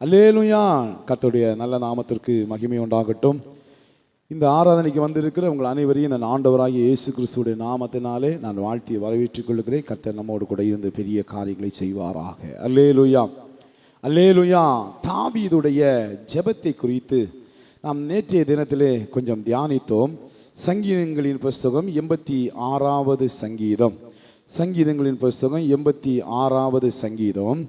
அல்லேலூயா. கர்த்தருடைய நல்ல நாமத்திற்கு மகிமை உண்டாகட்டும். இந்த ஆராதனைக்கு வந்திருக்கிற உங்கள் அனைவரையும் நான் ஆண்டவராகிய இயேசு கிறிஸ்துவுடைய நாமத்தினாலே நான் வாழ்த்தி வரவேற்றுக் கொள்கிறேன். கர்த்தர் நம்மோடு கூட இருந்து பெரிய காரியங்களை செய்வாராக. அல்லேலூயா, அல்லேலூயா. தாவீதுடைய ஜெபத்தை குறித்து நாம் நேற்றைய தினத்திலே கொஞ்சம் தியானித்தோம். சங்கீதங்களின் புஸ்தகம் 86வது சங்கீதம், சங்கீதங்களின் புஸ்தகம் 86வது சங்கீதம்,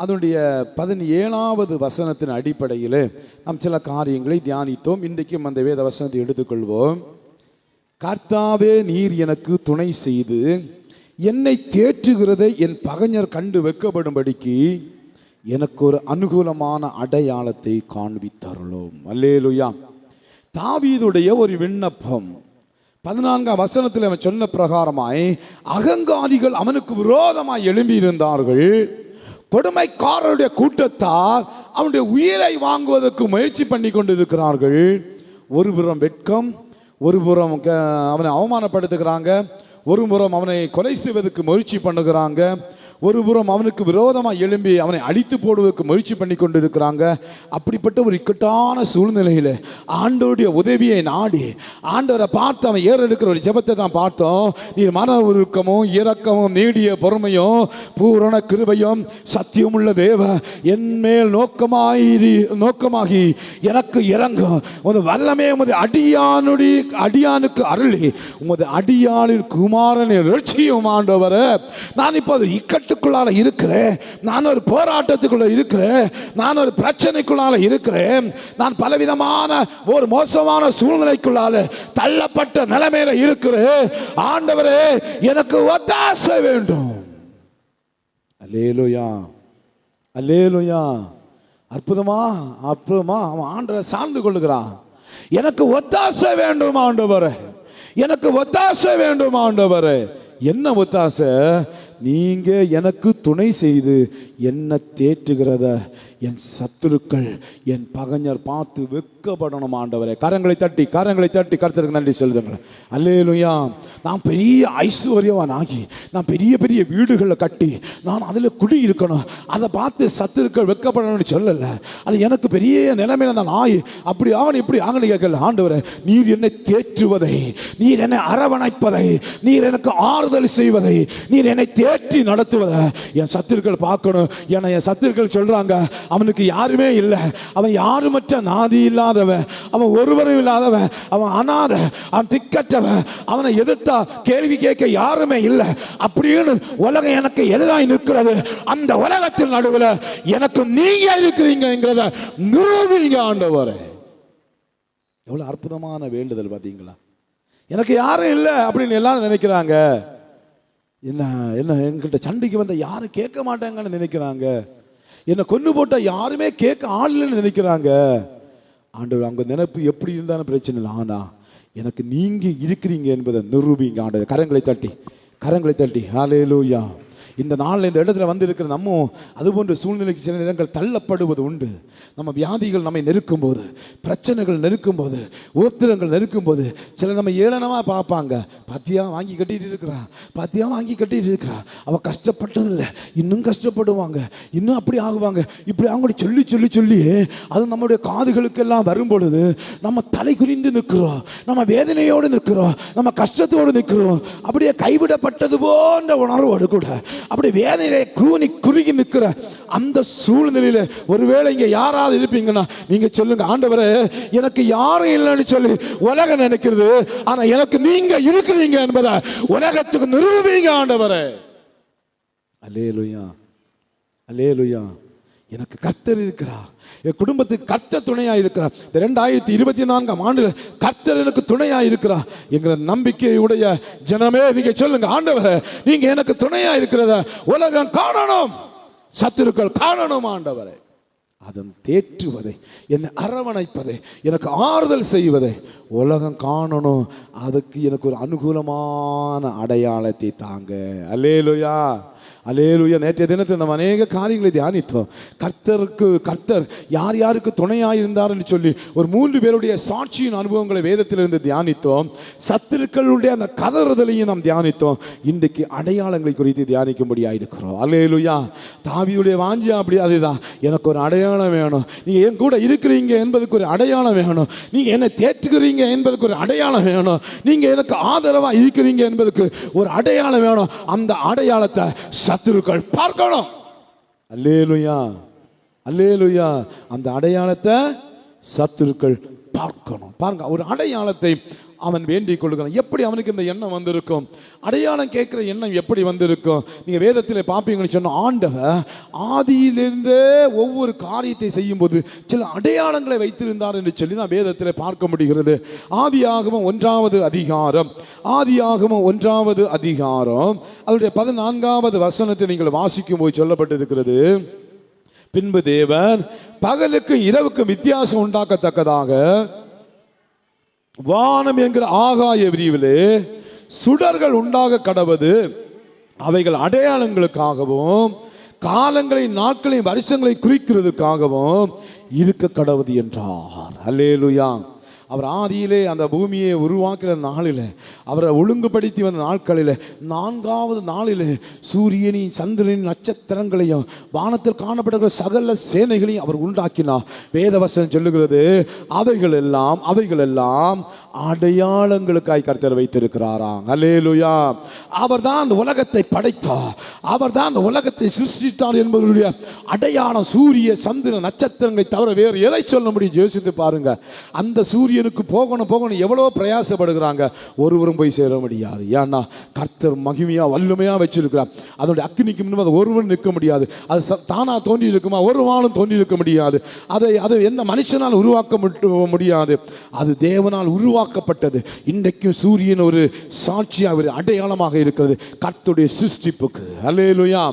அதனுடைய 17வது வசனத்தின் அடிப்படையில் நாம் சில காரியங்களை தியானித்தோம். இன்றைக்கும் அந்த வேத வசனத்தை எடுத்துக்கொள்வோம். கர்த்தாவே, நீர் எனக்கு துணை செய்து என்னை தேற்றுகிறதை என் பகைஞர் கண்டு வெட்கப்படும்படிக்கு எனக்கு ஒரு அனுகூலமான அடையாளத்தை காண்பித்தருளோம். அல்லேலூயா. தாவீதுடைய ஒரு விண்ணப்பம் 14ஆம் வசனத்தில் அவன் சொன்ன பிரகாரமாய் அகங்காரிகள் அவனுக்கு விரோதமாய் எழும்பியிருந்தார்கள். கொடுமைக்காரருடைய கூட்டத்தார் அவனுடைய உயிரை வாங்குவதற்கு முயற்சி பண்ணி கொண்டிருக்கிறார்கள். ஒரு புறம் வெட்கம், ஒரு புறம் அவனை அவமானப்படுத்துகிறாங்க, ஒரு புறம் அவனை கொலை செய்வதற்கு முயற்சி பண்ணுகிறாங்க, ஒரு புறம் அவனுக்கு விரோதமாக எழும்பி அவனை அழித்து போடுவதற்கு முயற்சி பண்ணி கொண்டிருக்கிறாங்க. அப்படிப்பட்ட ஒரு இக்கட்டான சூழ்நிலையில் ஆண்டவருடைய உதவியை நாடி ஆண்டவரை பார்த்து அவன் ஏறெடுக்கிற ஒரு ஜெபத்தை தான் பார்த்தோம். நீர் மன உருக்கமும் இரக்கமும் நீடிய பொறுமையும் பூரண கிருபையும் சத்தியமுள்ள தேவ என்மேல் நோக்கமாகி எனக்கு இறங்கும் உமது வல்லமே உமது அடியானுக்கு அருளி உமது அடியானின் குமாரனை ரட்சியும் ஆண்டவரே. நான் இப்போது இக்கட்டுக்குள்ளால இருக்கிறேன், நான் ஒரு போராட்டத்துக்குள்ள இருக்கிறேன், நான் ஒரு பிரச்சனைக்குள்ளால இருக்கிறேன், நான் பலவிதமான ஒரு மோசமான சூழ்நிலைக்குள்ளால தள்ளப்பட்ட நிலைமையில இருக்கிறேன். ஆண்டவரே, எனக்கு ஒத்தாசை வேண்டும். அல்லேலூயா, அல்லேலூயா. அற்புதமா அவன் ஆண்டவரை சார்ந்து கொள்ளுகிறான். எனக்கு ஒத்தாசை வேண்டும் ஆண்டவரே, எனக்கு ஒத்தாசை வேண்டும் ஆண்டவரே. என்ன ஒத்தாசை? நீங்க எனக்கு துணை செய்து என்ன தேற்றுகிறத என் சத்துருக்கள் என் பகைஞர் பார்த்து வெட்கப்படணும் ஆண்டவரே. கரங்களை தட்டி கர்த்தருக்கு நன்றி செலுத்துங்கள். அல்லேலூயா. நான் பெரிய ஐஸ்வர்யவான் ஆகி நான் பெரிய பெரிய வீடுகளை கட்டி நான் அதில் குடியிருக்கணும், அதை பார்த்து சத்துருக்கள் வெட்கப்படணும்னு சொல்லலை. அது எனக்கு பெரிய நிலைமையில தான் ஆகி அப்படி ஆகணும் இப்படி ஆகணும் கேட்கல. ஆண்டவரே, நீர் என்னை தேற்றுவதை, நீர் என்னை அரவணைப்பதை, நீர் எனக்கு ஆறுதல் செய்வதை, நீர் என்னை தேற்றி நடத்துவதை என் சத்துருக்கள் பார்க்கணும். ஏன்னா என் சத்துருக்கள் சொல்றாங்க, அவனுக்கு யாருமே இல்லை, அவன் யாருமற்ற நாதி இல்லாதவன், அவன் ஒருவரும் இல்லாதவன், அவன் அனாத, அவன் திக்கற்றவன், அவனை எதிர்த்தா கேள்வி கேட்க யாருமே இல்லை அப்படின்னு உலகம் எனக்கு எதிராக நிற்கிறது. அந்த உலகத்தின் நடுவில் எனக்கு நீங்க இருக்கிறீங்கிறத நிரூபிங்க ஆண்டவரே. எவ்வளவு அற்புதமான வேண்டுதல் பார்த்தீங்களா? எனக்கு யாரும் இல்லை அப்படின்னு எல்லாரும் நினைக்கிறாங்க. என்ன என்ன என்கிட்ட சண்டைக்கு வந்த யாரும் கேட்க மாட்டாங்கன்னு நினைக்கிறாங்க. என்னை கொண்டு போட்டா யாருமே கேட்க ஆள் இல்லைன்னு நினைக்கிறாங்க. ஆண்டவர், அவங்க நினைப்பு எப்படி இருந்தாலும் பிரச்சனை இல்லை, ஆனா எனக்கு நீங்க இருக்கிறீங்க என்பதை நிரூபிங்க ஆண்டவர். கரங்களை தட்டி ஹல்லேலூயா. இந்த நாளில் இந்த இடத்துல வந்து இருக்கிற நம்ம அதுபோன்ற சூழ்நிலைக்கு சில நேரங்கள் தள்ளப்படுவது உண்டு. நம்ம வியாதிகள் நம்மை நெருக்கும் போது, பிரச்சனைகள் நெருக்கும் போது, உத்திரங்கள் நெருக்கும் போது சில நம்ம ஏளனமாக பார்ப்பாங்க. பாத்தியா வாங்கி கட்டிட்டு இருக்கிறா, அவள் கஷ்டப்பட்டதில்லை, இன்னும் கஷ்டப்படுவாங்க, இன்னும் அப்படி ஆகுவாங்க, இப்படி அவங்க சொல்லி சொல்லி சொல்லி அது நம்முடைய காதுகளுக்கெல்லாம் வரும் பொழுது நம்ம தலை குறிந்து நிற்கிறோம், நம்ம வேதனையோடு நிற்கிறோம், நம்ம கஷ்டத்தோடு நிற்கிறோம். அப்படியே கைவிடப்பட்டது போன்ற உணர்வோடு கூட அப்படி வேதனையிலே கூனி குறுகி நிற்கிற அந்த சூழ்நிலையில ஒருவேளை இங்க யாராவது இருப்பீங்கன்னா நீங்க சொல்லுங்க, ஆண்டவரே, எனக்கு யாரும் இல்லைன்னு சொல்லி உலகம் நினைக்கிறது, ஆனா எனக்கு நீங்க இருக்கிறீங்க என்பதை உலகத்துக்கு நிரூபிங்க ஆண்டவரே. அல்லேலூயா, அல்லேலூயா. எனக்கு கர்த்தர் இருக்கிறார், என் குடும்பத்துக்கு கர்த்தர் துணையா இருக்கிறார். 2024ஆம் ஆண்டு கர்த்தர் எனக்கு துணையா இருக்கிறார் என்கிற நம்பிக்கையுடைய ஜனமே நீங்க சொல்லுங்க, ஆண்டவரே, நீங்க எனக்கு துணையா இருக்கிறத உலகம் காணணும், சத்துருக்கள் காணணும் ஆண்டவரே. அதன் தேற்றுவதை, என்னை அரவணைப்பதை, எனக்கு ஆறுதல் செய்வதை உலகம் காணணும். அதுக்கு எனக்கு ஒரு அனுகூலமான அடையாளத்தை தாங்க. அல்லேலூயா. அல்லேலூயா. நேற்றைய தினத்தில் நம்ம அநேக காரியங்களை தியானித்தோம். கர்த்தர் யார் யாருக்கு துணையாக இருந்தார் என்று சொல்லி ஒரு 3 பேருடைய சாட்சியின் அனுபவங்களை வேதத்திலிருந்து தியானித்தோம். சத்துருக்களுடைய அந்த கதறுதலையும் நாம் தியானித்தோம். இன்றைக்கு அடையாளங்களை குறித்து தியானிக்கும்படியாக இருக்கிறோம். அல்லேலூயா. தாவீதுடைய வாஞ்சி அப்படி அதுதான், எனக்கு ஒரு அடையாளம் வேணும், நீங்க என் கூட இருக்கிறீங்க என்பதுக்கு ஒரு அடையாளம் வேணும், நீங்க என்னை தேற்றுகிறீங்க என்பதுக்கு ஒரு அடையாளம் வேணும், நீங்க எனக்கு ஆதரவா இருக்கிறீங்க என்பதுக்கு ஒரு அடையாளம் வேணும். அந்த அடையாளத்தை சத்துருக்கள் பார்க்கணும். அல்லேலூயா, அல்லேலூயா. அந்த அடையாளத்தை சத்துருக்கள் பார்க்கணும். பாருங்க, ஒரு அடையாளத்தை அவன் வேண்டிக் கொள்கிறான். எப்படி அவனுக்கு இந்த எண்ணம் வந்திருக்கும்? அடையாளம் கேட்கிற எண்ணம் எப்படி வந்திருக்கும்? நீங்க வேதத்தில் பார்ப்பீங்கன்னு சொன்ன ஆண்டவர் ஆதியிலிருந்தே ஒவ்வொரு காரியத்தை செய்யும் போது சில அடையாளங்களை வைத்திருந்தார் என்று சொல்லி தான் வேதத்தில் பார்க்க முடிகிறது. ஆதியாகமம் 1வது அதிகாரம், ஆதியாகமம் 1வது அதிகாரம் அதனுடைய 14வது வசனத்தை நீங்கள் வாசிக்கும் போது சொல்லப்பட்டிருக்கிறது, பின்பு தேவன் பகலுக்கும் இரவுக்கும் வித்தியாசம் உண்டாக்கத்தக்கதாக வானம் என்கிற ஆகாய விரிவிலே சுடர்கள் உண்டாக கடவது, அவைகள் அடையாளங்களுக்காகவும் காலங்களையும் நாட்களையும் வருஷங்களையும் குறிக்கிறதுக்காகவும் இருக்க கடவுது என்றார். அல்லேலூயா. அவர் ஆதியிலே அந்த பூமியை உருவாக்கிற நாளில், அவரை ஒழுங்குபடுத்தி வந்த நாட்களில் 4வது நாளில் சூரியனையும் சந்திரனின் நட்சத்திரங்களையும் வானத்தில் காணப்படுகிற சகல சேனைகளையும் அவர் உண்டாக்கினார். வேதவசனம் சொல்லுகிறது, அவைகள் எல்லாம் அடையாளங்களுக்காய் கர்த்தர் வைத்திருக்கிறாராம். அல்லேலூயா. அவர் தான் அந்த உலகத்தை படைத்தார், அவர் தான் அந்த உலகத்தை சிருஷ்டித்தார் என்பதனுடைய அடையாளம் சூரிய சந்திர நட்சத்திரங்களை தவிர வேறு எதை சொல்ல முடியும்? யோசித்து பாருங்க. அந்த சூரியனுக்கு போகணும் எவ்வளோ பிரயாசப்படுகிறாங்க, ஒருவரும் போய் சேர முடியாது. ஏன்னா கர்த்தர் மகிமையா வல்லமையா வச்சிருக்கிறார். அதனுடைய அக்னிக்கு முன்னும் ஒருவரும் நிற்க முடியாது. அது தானா தோன்றி இருக்குமா? ஒரு வாளும் தோன்றி இருக்க முடியாது. அதை எந்த மனுஷனால் உருவாக்க முடியாது. அது தேவனால் உருவாக்கப்பட்டது. இன்றைக்கும் சூரியன் ஒரு சாட்சியாக, ஒரு அடையாளமாக இருக்கிறது கர்த்தருடைய சிருஷ்டிப்புக்கு. அல்லேலூயா.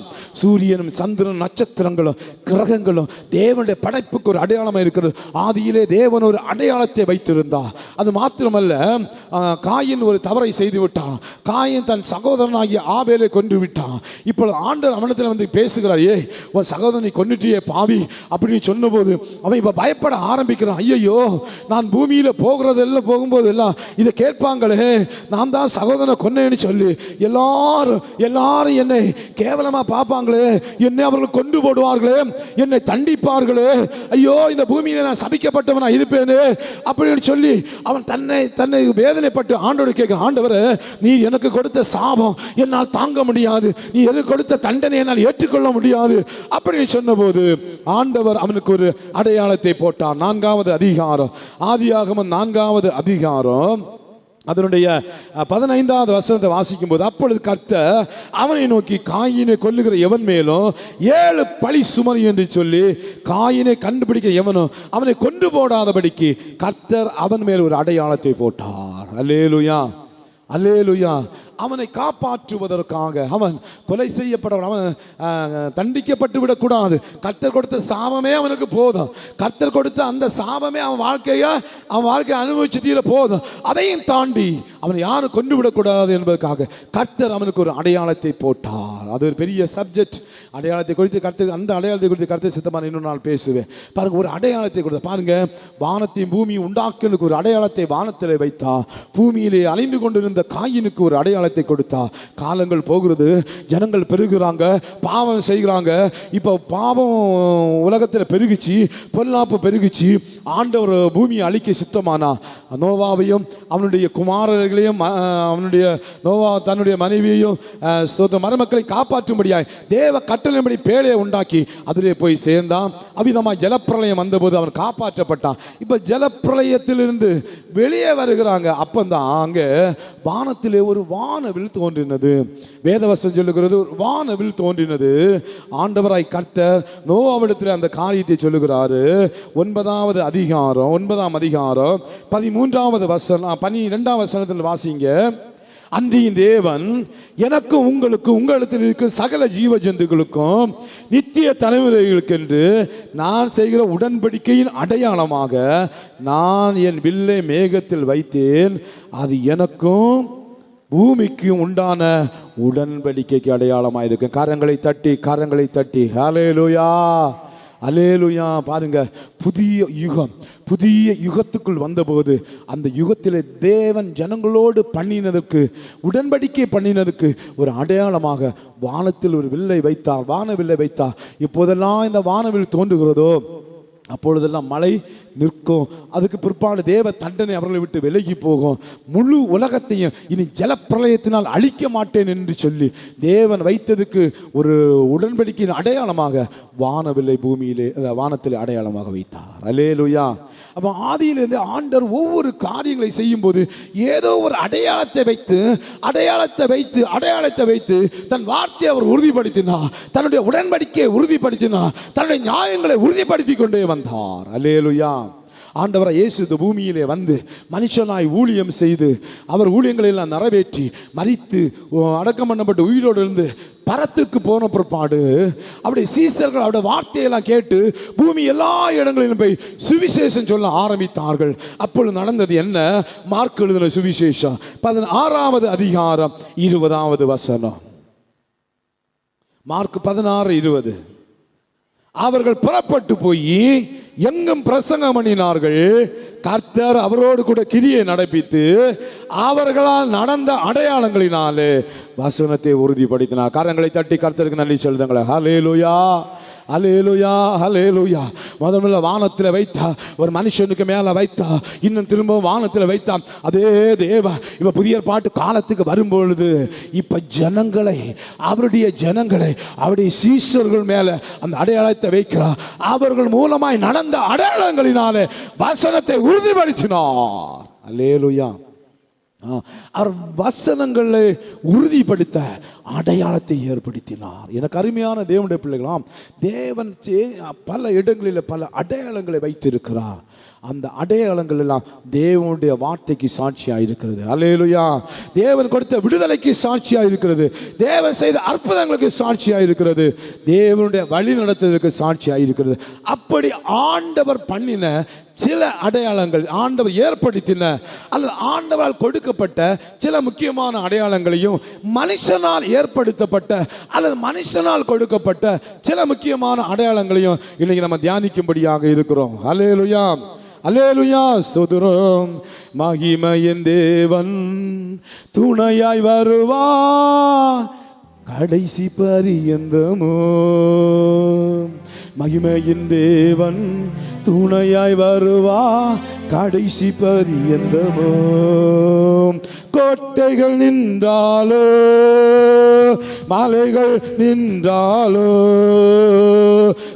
சூரியனும் சந்திரன் நட்சத்திரங்களும் கிரகங்களும் தேவனுடைய படைப்புக்கு ஒரு அடையாளமாக இருக்கிறது. ஆதியிலே தேவன் ஒரு அடையாளத்தை வைத்திருந்தார். அது மாத்திரமல்ல, காயின் ஒரு தவறை செய்து விட்டான். காயின் தன் சகோதரனாகிய ஆபேலை கொன்று விட்டான். இப்பொழுது ஆண்டவர் அவனிடத்தில் வந்து பேசுகிறார், ஏய் உன் சகோதரனை கொன்னுட்டியே பாவி அப்படின்னு சொன்னபோது அவன் இப்ப பயப்பட ஆரம்பிக்கிறான். ஐயோ, நான் பூமியில போகும்போது எல்லாம் இதை கேட்பாங்களே, நான் தான் சகோதரனை கொன்னேன்னு சொல்லி எல்லாரும் என்னை கேவலமா பார்ப்பாங்களே, என்னை அவர்கள் கொண்டு போடுவார்களே, என்னை தண்டிப்பார்களே, ஐயோ இந்த பூமியில நான் சபிக்கப்பட்டவனா இருப்பேனே அப்படின்னு சொல்லி அவன் தன்னை வேதனைப்பட்டு ஆண்டவரை கேட்கிறான். ஆண்டவரே, நீ எனக்கு கொடுத்த சாபம் என்னால் தாங்க முடியாது, நீ எனக்கு கொடுத்த தண்டனை என்னால் ஏற்றுக்கொள்ள முடியாது அப்படின்னு சொன்னபோது ஆண்டவர் அவனுக்கு ஒரு அடையாளத்தை போட்டார். 4வது அதிகாரம், ஆதியாகமம் 4வது அதிகாரம் அதனுடைய 15வது வசனத்தை வாசிக்கும் போது, அப்பொழுது கர்த்தர் அவனை நோக்கி, காயினை கொல்லுகிற எவன் மேலும் 7 பழி சுமரி என்று சொல்லி காயினை கண்டுபிடிக்க எவனோ அவனை கொண்டு போடாதபடிக்கு கர்த்தர் அவன் மேல் ஒரு அடையாளத்தை போட்டார். அல்லேலூயா, அல்லேலூயா. அவனை காப்பாற்றுவதற்காக, அவன் கொலை செய்யப்படவன், அவன் தண்டிக்கப்பட்டு விடக்கூடாது. கர்த்தர் கொடுத்த சாபமே அவனுக்கு போதும். கர்த்தர் கொடுத்த அந்த சாபமே அவன் வாழ்க்கையை அனுபவிச்சு தீர போதும். அதையும் தாண்டி அவனை யாரும் கொண்டு விடக்கூடாது என்பதற்காக கர்த்தர் அவனுக்கு ஒரு அடையாளத்தை போட்டார். அது ஒரு பெரிய சப்ஜெக்ட். அடையாளத்தை குறித்து கர்த்தர், அந்த அடையாளத்தை குறித்து கர்த்தர் சித்தமான இன்னொரு நாள் பேசுவேன். பாருங்க, ஒரு அடையாளத்தை கொடுத்த பாருங்க, வானத்தையும் பூமியும் உண்டாக்குனுக்கு ஒரு அடையாளத்தை வானத்தில் வைத்தா, பூமியிலே அலைந்து கொண்டிருந்த காயினுக்கு ஒரு அடையாளத்தை கொடுத்தா. காலங்கள் போகிறது, ஜனங்கள் பெருகுறாங்க, பாவம் செய்கிறாங்க. இப்போ பாவம் உலகத்தில் பெருகிச்சு, பொல்லாப்பு பெருகிச்சு. ஆண்டவர் பூமியை அழிக்க சித்தமானா நோவாவையும் அவனுடைய குமாரர்களையும் நோவா தன்னுடைய மனைவியையும் மருமக்களை காப்பாற்றும்படியாய் தேவ கட்டளைப்படி பேழையை உண்டாக்கி அதிலே போய் சேர்ந்தான். அவ்விதமாக ஜலப்பிரளயம் வந்தபோது அவன் காப்பாற்றப்பட்டான். இப்போ ஜலப்பிரளயத்திலிருந்து வெளியே வருகிறாங்க. அப்பந்தான் அங்கே வானத்திலே ஒரு வானவில் தோன்றினது. வேதவசனம் சொல்லுகிறது, ஒரு வானவில் தோன்றினது. ஆண்டவராய் கர்த்தர் நோவாவிடத்தில் அந்த காரியத்தை சொல்லுகிறாரு. 9வது அதிகாரம் 9ஆம் அதிகாரம் 13வது வசனம் 12ஆம் வசனத்தில் வாசிங்க. அன்றியும் தேவன் எனக்கும் உங்களிடத்தில் இருக்கும் சகல ஜீவ ஜந்துக்களுக்கும் நித்திய தலைமுறைகளுக்கென்று நான் செய்கிற உடன்படிக்கையின் அடையாளமாக நான் என் வில்லை மேகத்தில் வைத்தேன், அது எனக்கும் பூமிக்கு உண்டான உடன்படிக்கைக்கு அடையாளமாக இருக்கு. கரங்களை தட்டி ஹல்லேலூயா, அல்லேலூயா. பாருங்க, புதிய யுகத்துக்குள் வந்தபோது அந்த யுகத்தில் தேவன் ஜனங்களோடு பண்ணினதுக்கு, உடன்படிக்கை பண்ணினதுக்கு ஒரு அடையாளமாக வானத்தில் ஒரு வில்லை வைத்தார், வானவில்லை வைத்தார். இப்போதெல்லாம் இந்த வானவில் தோன்றுகிறதோ அப்பொழுதெல்லாம் மழை நிற்கும். அதுக்கு பிற்பாடு தேவ தண்டனை அவர்களை விட்டு விலகி போகும். முழு உலகத்தையும் இனி ஜலப்பிரளயத்தினால் அழிக்க மாட்டேன் என்று சொல்லி தேவன் வைத்ததுக்கு ஒரு உடன்படிக்கையின் அடையாளமாக வானவில்லை பூமியிலே, வானத்தில் அடையாளமாக வைத்தார். அல்லேலூயா. அப்போ ஆதியிலிருந்து ஆண்டவர் ஒவ்வொரு காரியங்களை செய்யும் போது ஏதோ ஒரு அடையாளத்தை வைத்து தன் வார்த்தையை அவர் உறுதிப்படுத்தினார், தன்னுடைய உடன்படிக்கையை உறுதிப்படுத்தினார், தன்னுடைய நியாயங்களை உறுதிப்படுத்தி கொண்டே வந்தார். அல்லேலூயா. ஆண்டவரை இயேசு இந்த பூமியிலே வந்து மனுஷனாய் ஊழியம் செய்து அவர் ஊழியங்களை எல்லாம் நிறைவேற்றி மரித்து அடக்கம் பண்ணப்பட்டு உயிரோடு இருந்து பரத்துக்கு போன பிற்பாடு அவருடைய சீசர்கள் அவருடைய வார்த்தையெல்லாம் கேட்டு பூமி எல்லா இடங்களிலும் போய் சுவிசேஷம் சொல்ல ஆரம்பித்தார்கள். அப்பொழுது நடந்தது என்ன? மார்க் எழுதின சுவிசேஷம் 16வது அதிகாரம் 20வது வசனம். மார்க் 16:20. அவர்கள் புறப்பட்டு போய் எங்கும் பிரசங்கம் பண்ணினார்கள். கர்த்தர் அவரோடு கூட கிரியை நடப்பித்து அவர்களால் நடந்த அடையாளங்களினாலே வசனத்தை உறுதிப்படுத்தினார். கரங்களை தட்டி கர்த்தருக்கு நன்றி சொல்லுங்கள். ஹல்லேலூயா, ஹல்லேலூயா, ஹல்லேலூயா. முதல்ல வானத்தில் வைத்தா, ஒரு மனுஷனுக்கு மேலே வைத்தா, இன்னும் திரும்பவும் வானத்தில் வைத்தா. அதே தேவ இப்ப புதிய பாட்டு காலத்துக்கு வரும்பொழுது இப்ப அவருடைய அவருடைய சீஷர்கள் மேல அந்த அடையாளத்தை வைக்கிறார். அவர்கள் மூலமாய் நடந்த அடையாளங்களினாலே வசனத்தை உறுதிப்படுத்தினார். அல்லேலூயா. அவர் வசனங்களை உறுதிப்படுத்த அடையாளத்தை ஏற்படுத்தினார். எனக்கு அருமையான தேவனுடைய பிள்ளைகளாம், தேவன் பல இடங்களில் பல அடையாளங்களை வைத்திருக்கிறார். அந்த அடையாளங்கள் எல்லாம் தேவனுடைய வார்த்தைக்கு சாட்சியாக இருக்கிறது. அல்லேலூயா. தேவன் கொடுத்த விடுதலைக்கு சாட்சியாக இருக்கிறது. தேவன் செய்த அற்புதங்களுக்கு சாட்சியாக இருக்கிறது. தேவனுடைய வழி நடத்துவதற்கு சாட்சியாக இருக்கிறது. அப்படி ஆண்டவர் பண்ணின சில அடையாளங்கள், ஆண்டவர் ஏற்படுத்தின அல்லது ஆண்டவரால் கொடுக்கப்பட்ட சில முக்கியமான அடையாளங்களையும், மனுஷனால் ஏற்படுத்தப்பட்ட அல்லது மனுஷனால் கொடுக்கப்பட்ட சில முக்கியமான அடையாளங்களையும் இன்னைக்கு நம்ம தியானிக்கும்படியாக இருக்கிறோம். அல்லேலூயா, அல்லேலூயா. ஸ்தோத்திரம். மகிமையின் தேவன் துணையாய் வருவார் கடைசி பரியந்தமோ. மகிமையின் தேவன் துணையாய் வருவா கடைசி பரியந்தமோ. கோட்டைகள் நின்றாலோ, மலைகள் நின்றாலோ,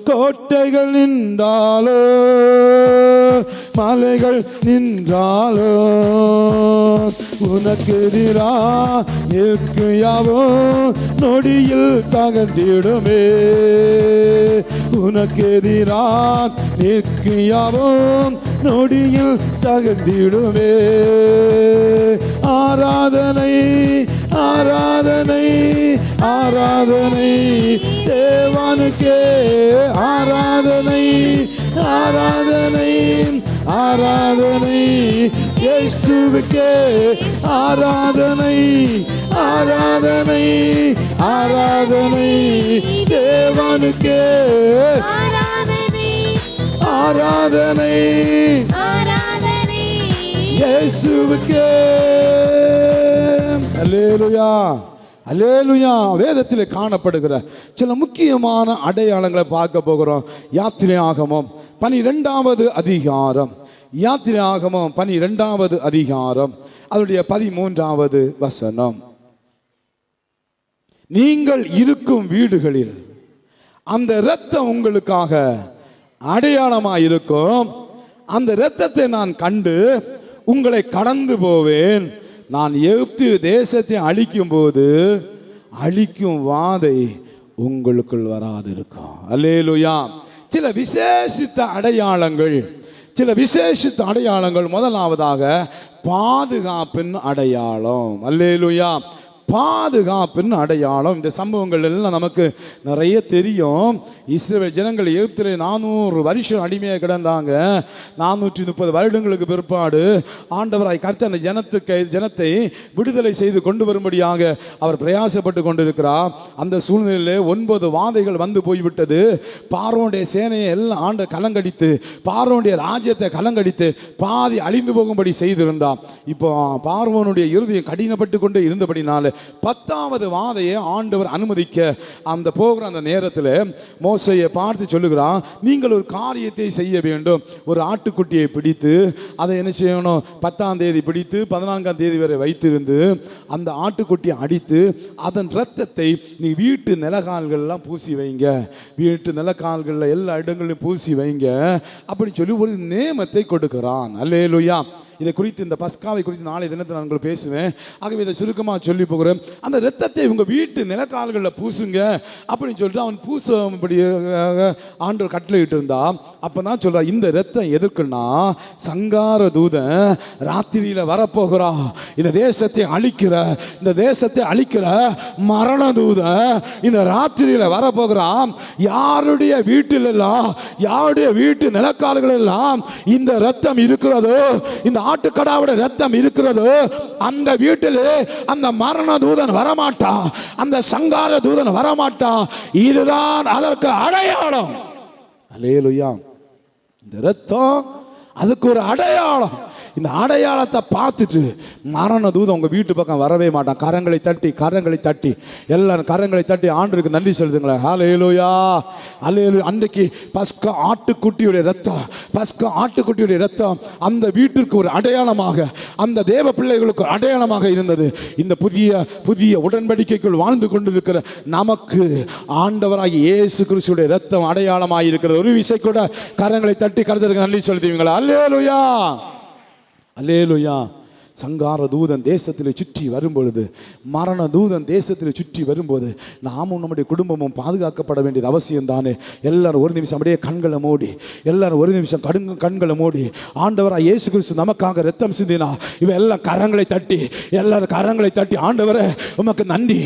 கோட்டைகள் நின்றாலோ, மலைகள் நின்றாலோ, உனக்கு எதிரா நிற்கையாவோ நொடியில் தகர்ந்திடுமே. உனக்கு எதிரா நிற்கையாவோ நொடியில் தகர்ந்திடுமே. ஆராதனை, ஆராதனை, ஆராதனை தேவனுக்கே. ஆராதனை, ஆராதனை, ஆராதனை இயேசுவுக்கே. ஆராதனை, ஆராதனை, ஆராதனை தேவனுக்கே. ஆராதனை, ஆராதனை இயேசுவுக்கே. அல்லேலூயா, அல்லேலூயா. வேதத்தில் காணப்படுகிற சில முக்கியமான அடையாளங்களை பார்க்க போகிறோம். யாத்திரையாகமம் 12வது அதிகாரம், யாத்திரையாகமம் 12வது அதிகாரம் அதனுடைய 13வது வசனம். நீங்கள் இருக்கும் வீடுகளில் அந்த இரத்தம் உங்களுக்காக அடையாளமாயிருக்கும். அந்த இரத்தத்தை நான் கண்டு உங்களை கடந்து போவேன். நான் எகிப்து தேசத்தை அழிக்கும் போது அழிக்கும் வாதை உங்களுக்குள் வராதிருக்கும். அல்லேலூயா. சில விசேஷித்த அடையாளங்கள். முதலாவதாக பாதுகாப்பின் அடையாளம். அல்லேலூயா. பாதுகாப்பின் அடையாளம். இந்த சம்பவங்கள் எல்லாம் நமக்கு நிறைய தெரியும். இஸ்ரவேல் ஜனங்கள் எகிப்தில் 400 வருஷம் அடிமையாக கிடந்தாங்க. 430 வருடங்களுக்கு பிற்பாடு ஆண்டவராய் கர்த்தர் அந்த ஜனத்தை விடுதலை செய்து கொண்டு வரும்படியாக அவர் பிரயாசப்பட்டு கொண்டிருக்கிறார். அந்த சூழ்நிலையில் 9 வாதைகள் வந்து போய்விட்டது. பார்வோனுடைய சேனையை எல்லாம் ஆண்ட கலங்கடித்து, பார்வோனுடைய ராஜ்யத்தை கலங்கடித்து பாதி அழிந்து போகும்படி செய்திருந்தார். இப்போ பார்வோனுடைய இருதயம் கடினப்பட்டு கொண்டு இருந்தபடினால 10வது வாதையை ஆண்டவர் அனுமதிக்க அந்த போகிற அந்த நேரத்தில் மோசேயை பார்த்து சொல்லுகிறான், நீங்கள் ஒரு காரியத்தை செய்ய வேண்டும். ஒரு ஆட்டுக்குட்டியை பிடித்து அதை என்ன செய்யணும், 10ஆம் தேதி பிடித்து 14ஆம் தேதி வரை வைத்திருந்து அந்த ஆட்டுக்குட்டியை அடித்து அதன் இரத்தத்தை நீ வீட்டு நிலக்கால்கள்லாம் பூசி வைங்க, வீட்டு நிலக்கால்களில் எல்லா இடங்களிலும் பூசி வைங்க அப்படின்னு சொல்லி ஒரு நேமத்தை கொடுக்கிறான். அல்லேலூயா. இதை குறித்து, இந்த பஸ்காவை குறித்து நாளை தினத்தை நான் உங்களுக்கு பேசுவேன். ஆகவே இதை சுருக்கமாக சொல்லி போகிறேன். அந்த இரத்தத்தை உங்கள் வீட்டு நிலக்கால்களில் பூசுங்க அப்படின்னு சொல்லிட்டு அவன் பூசும்படி ஆண்டவர் கட்டளையிட்டு இருந்தா. அப்போ தான் சொல்கிறார், இந்த இரத்தம் எதற்குன்னா சங்கார தூதன் ராத்திரியில் வரப்போகிறா, இந்த தேசத்தை அழிக்கிற மரண தூதன் இந்த ராத்திரியில் வரப்போகிறான். யாருடைய வீட்டிலெல்லாம், யாருடைய வீட்டு நிலக்கால்கள் எல்லாம் இந்த இரத்தம் இருக்கிறதோ, இந்த ஆட்டுக்கடாவுடைய ரத்தம் இருக்கிறது, அந்த வீட்டில் அந்த மரண தூதன் வரமாட்டான், அந்த சங்கார தூதன் வரமாட்டான். இதுதான் அதற்கு அடையாளம். அல்லேலூயா. இந்த ரத்தம் அதுக்கு ஒரு அடையாளம். இந்த அடையாளத்தை பார்த்துட்டு மரண தூதன் உங்க வீட்டு பக்கம் வரவே மாட்டான். கரங்களை தட்டி எல்லாரும் கரங்களை தட்டி ஆண்டவருக்கு நன்றி செலுத்துங்களேன். ஹல்லேலூயா, ஹல்லேலூயா. அன்றைக்கு பஸ்கா ஆட்டுக்குட்டியுடைய ரத்தம் அந்த வீட்டிற்கு ஒரு அடையாளமாக, அந்த தேவ பிள்ளைகளுக்கு ஒரு அடையாளமாக இருந்தது. இந்த புதிய உடன்படிக்கைக்குள் வாழ்ந்து கொண்டிருக்கிற நமக்கு ஆண்டவராகிய இயேசு கிறிஸ்துவுடைய ரத்தம் அடையாளமாக இருக்கிறது. ஒரு விசை கூட கரங்களை தட்டி கர்த்தருக்கு நன்றி செலுத்துவீங்களா? அல்லேலூயா, அல்லேலூயா. சங்கார தூதன் தேசத்தில் சுற்றி வரும்பொழுது, மரண தூதன் தேசத்தில் சுற்றி வரும்போது நாமும் நம்முடைய குடும்பமும் பாதுகாக்கப்பட வேண்டியது அவசியம் தானே. எல்லாரும் ஒரு நிமிஷம் அப்படியே கண்களை மூடி ஆண்டவராக இயேசு கிறிஸ்து நமக்காக ரத்தம் சிந்தினா இவன் எல்லாம் கரங்களை தட்டி ஆண்டவரே உமக்கு நன்றி.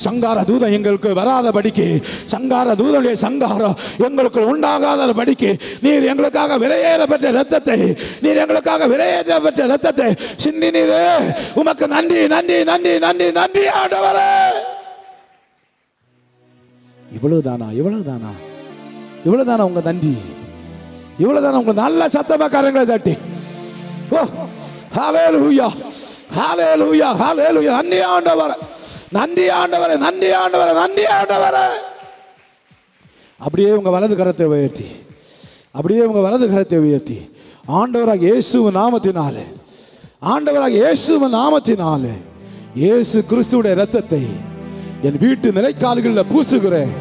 சங்கார தூதன் எங்களுக்கு வராதபடிக்கு, சங்கார தூதனுடைய சங்காரம் எங்களுக்கு உண்டாகாத படிக்கு நீர் எங்களுக்காக விலையேறப்பட்ட ரத்தத்தை சிந்தினீரே, உமக்கு நன்றி ஆண்டவரே. இவ்வளவுதானா உங்க நன்றி? இவ்வளவுதானா உங்க நல்ல சத்தமா கரங்களை தட்டி ஓ ஹல்லேலூயா, ஹல்லேலூயா, ஹல்லேலூயா. நன்றி ஆண்டவரே. அப்படியே உங்க வலது கரத்தை உயர்த்தி ஆண்டவராக இயேசுவின் நாமத்தினாலே இயேசு கிறிஸ்துவுடைய இரத்தத்தை என் வீட்டு நிலைக்கால்களில் பூசுகிறேன்,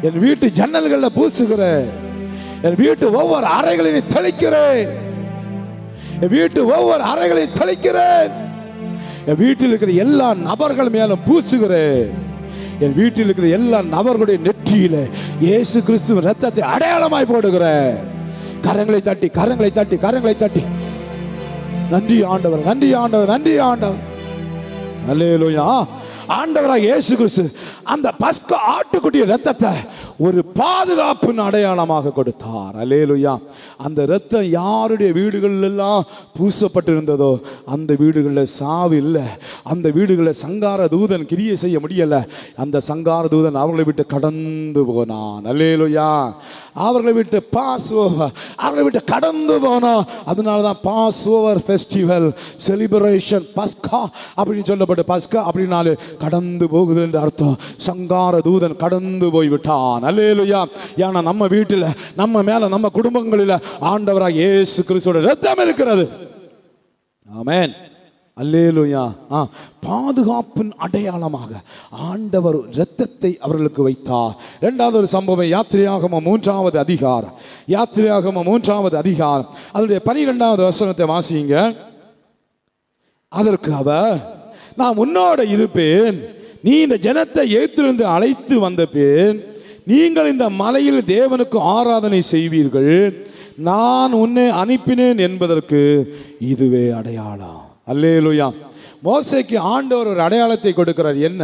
என் வீட்டு ஜன்னல்களில் பூசுகிறேன், என் வீட்டு ஒவ்வொரு அறைகளையும் தெளிக்கிறேன், என் வீட்டில் இருக்கிற எல்லா நபர்கள் மேலும் பூசுகிறேன், என் வீட்டில் இருக்கிற எல்லா நபர்களுடைய நெற்றியில இயேசு கிறிஸ்துவின் இரத்தத்தை அடையாளமாய் போடுகிறேன். கரங்களை தட்டி நன்றி ஆண்டவர். அல்லேலூயா. ஆண்டவராக இயேசு கிறிஸ்து அந்த பஸ்கா ஆட்டுக்குட்டிய இரத்தத்தை ஒரு பாதுகாப்பின் அடையாளமாக கொடுத்தார். அல்லேலூயா. அந்த இரத்தம் யாருடைய வீடுகளில் எல்லாம் பூசப்பட்டிருந்ததோ அந்த வீடுகளில் சாவு இல்லை, அந்த வீடுகளில் சங்கார தூதன் கிரியை செய்ய முடியல. அந்த சங்கார தூதன் அவர்களை விட்டு கடந்து போனான். அல்லேலூயா. அவர்களை விட்டு கடந்து போனான். அதனாலதான் பாஸ் ஓவர் ஃபெஸ்டிவல் செலிப்ரேஷன் பஸ்கா அப்படின்னு சொல்லப்பட்ட பஸ்கா அப்படின்னாலே கடந்து போகுது என்று அர்த்தம். சங்கார தூதன் கடந்து போய்விட்டான். அல்லேலூயா. ஏன்னா நம்ம வீட்டில், நம்ம மேல, நம்ம குடும்பங்களில் ஆண்டவராக இயேசு கிறிஸ்துவோட இரத்தம் இருக்கிறது. ஆமென். அல்லேலூயா. பாதுகாப்பின் அடையாளமாக ஆண்டவர் இரத்தத்தை அவர்களுக்கு வைத்தார். இரண்டாவது ஒரு சம்பவம் யாத்திரையாகமம் 3வது அதிகாரம் அதனுடைய 12வது வசனத்தை வாசிங்க. அதற்கு அவர், நான் உன்னோடு இருப்பேன், நீ இந்த ஜனத்தை எகிப்திலிருந்து அழைத்து வந்த பின் நீங்கள் இந்த மலையில் தேவனுக்கு ஆராதனை செய்வீர்கள், நான் உன்னை அனுப்பினேன் என்பதற்கு இதுவே அடையாளம். அல்லேலூயா. மோசேக்கு ஆண்டவர் ஒரு அடையாளத்தை கொடுக்கிறார். என்ன?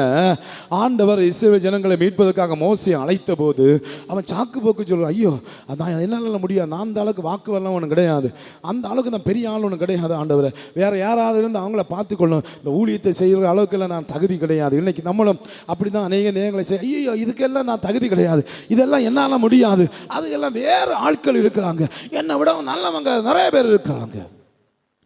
ஆண்டவர் இஸ்ரவேல் ஜனங்களை மீட்பதற்காக மோசே அழைத்த போது அவன் சாக்கு போக்கு சொல்கிறான், ஐயோ அதான் என்னால் முடியாது, நான் அந்த அளவுக்கு வாக்கு வரலாம் ஒன்று கிடையாது, அந்த அளவுக்கு நான் பெரிய ஆள் ஒன்று கிடையாது ஆண்டவர், வேற யாராவது இருந்து அவங்கள பார்த்துக்கொள்ளும், இந்த ஊழியத்தை செய்கிற அளவுக்கெல்லாம் நான் தகுதி கிடையாது. இன்னைக்கு நம்மளும் அப்படி தான் அநேக நேரங்களை ஐயோ இதுக்கெல்லாம் நான் தகுதி கிடையாது, இதெல்லாம் என்னால் முடியாது, அதுக்கெல்லாம் வேறு ஆட்கள் இருக்கிறாங்க, என்னை விட நல்லவங்க நிறைய பேர் இருக்கிறாங்க.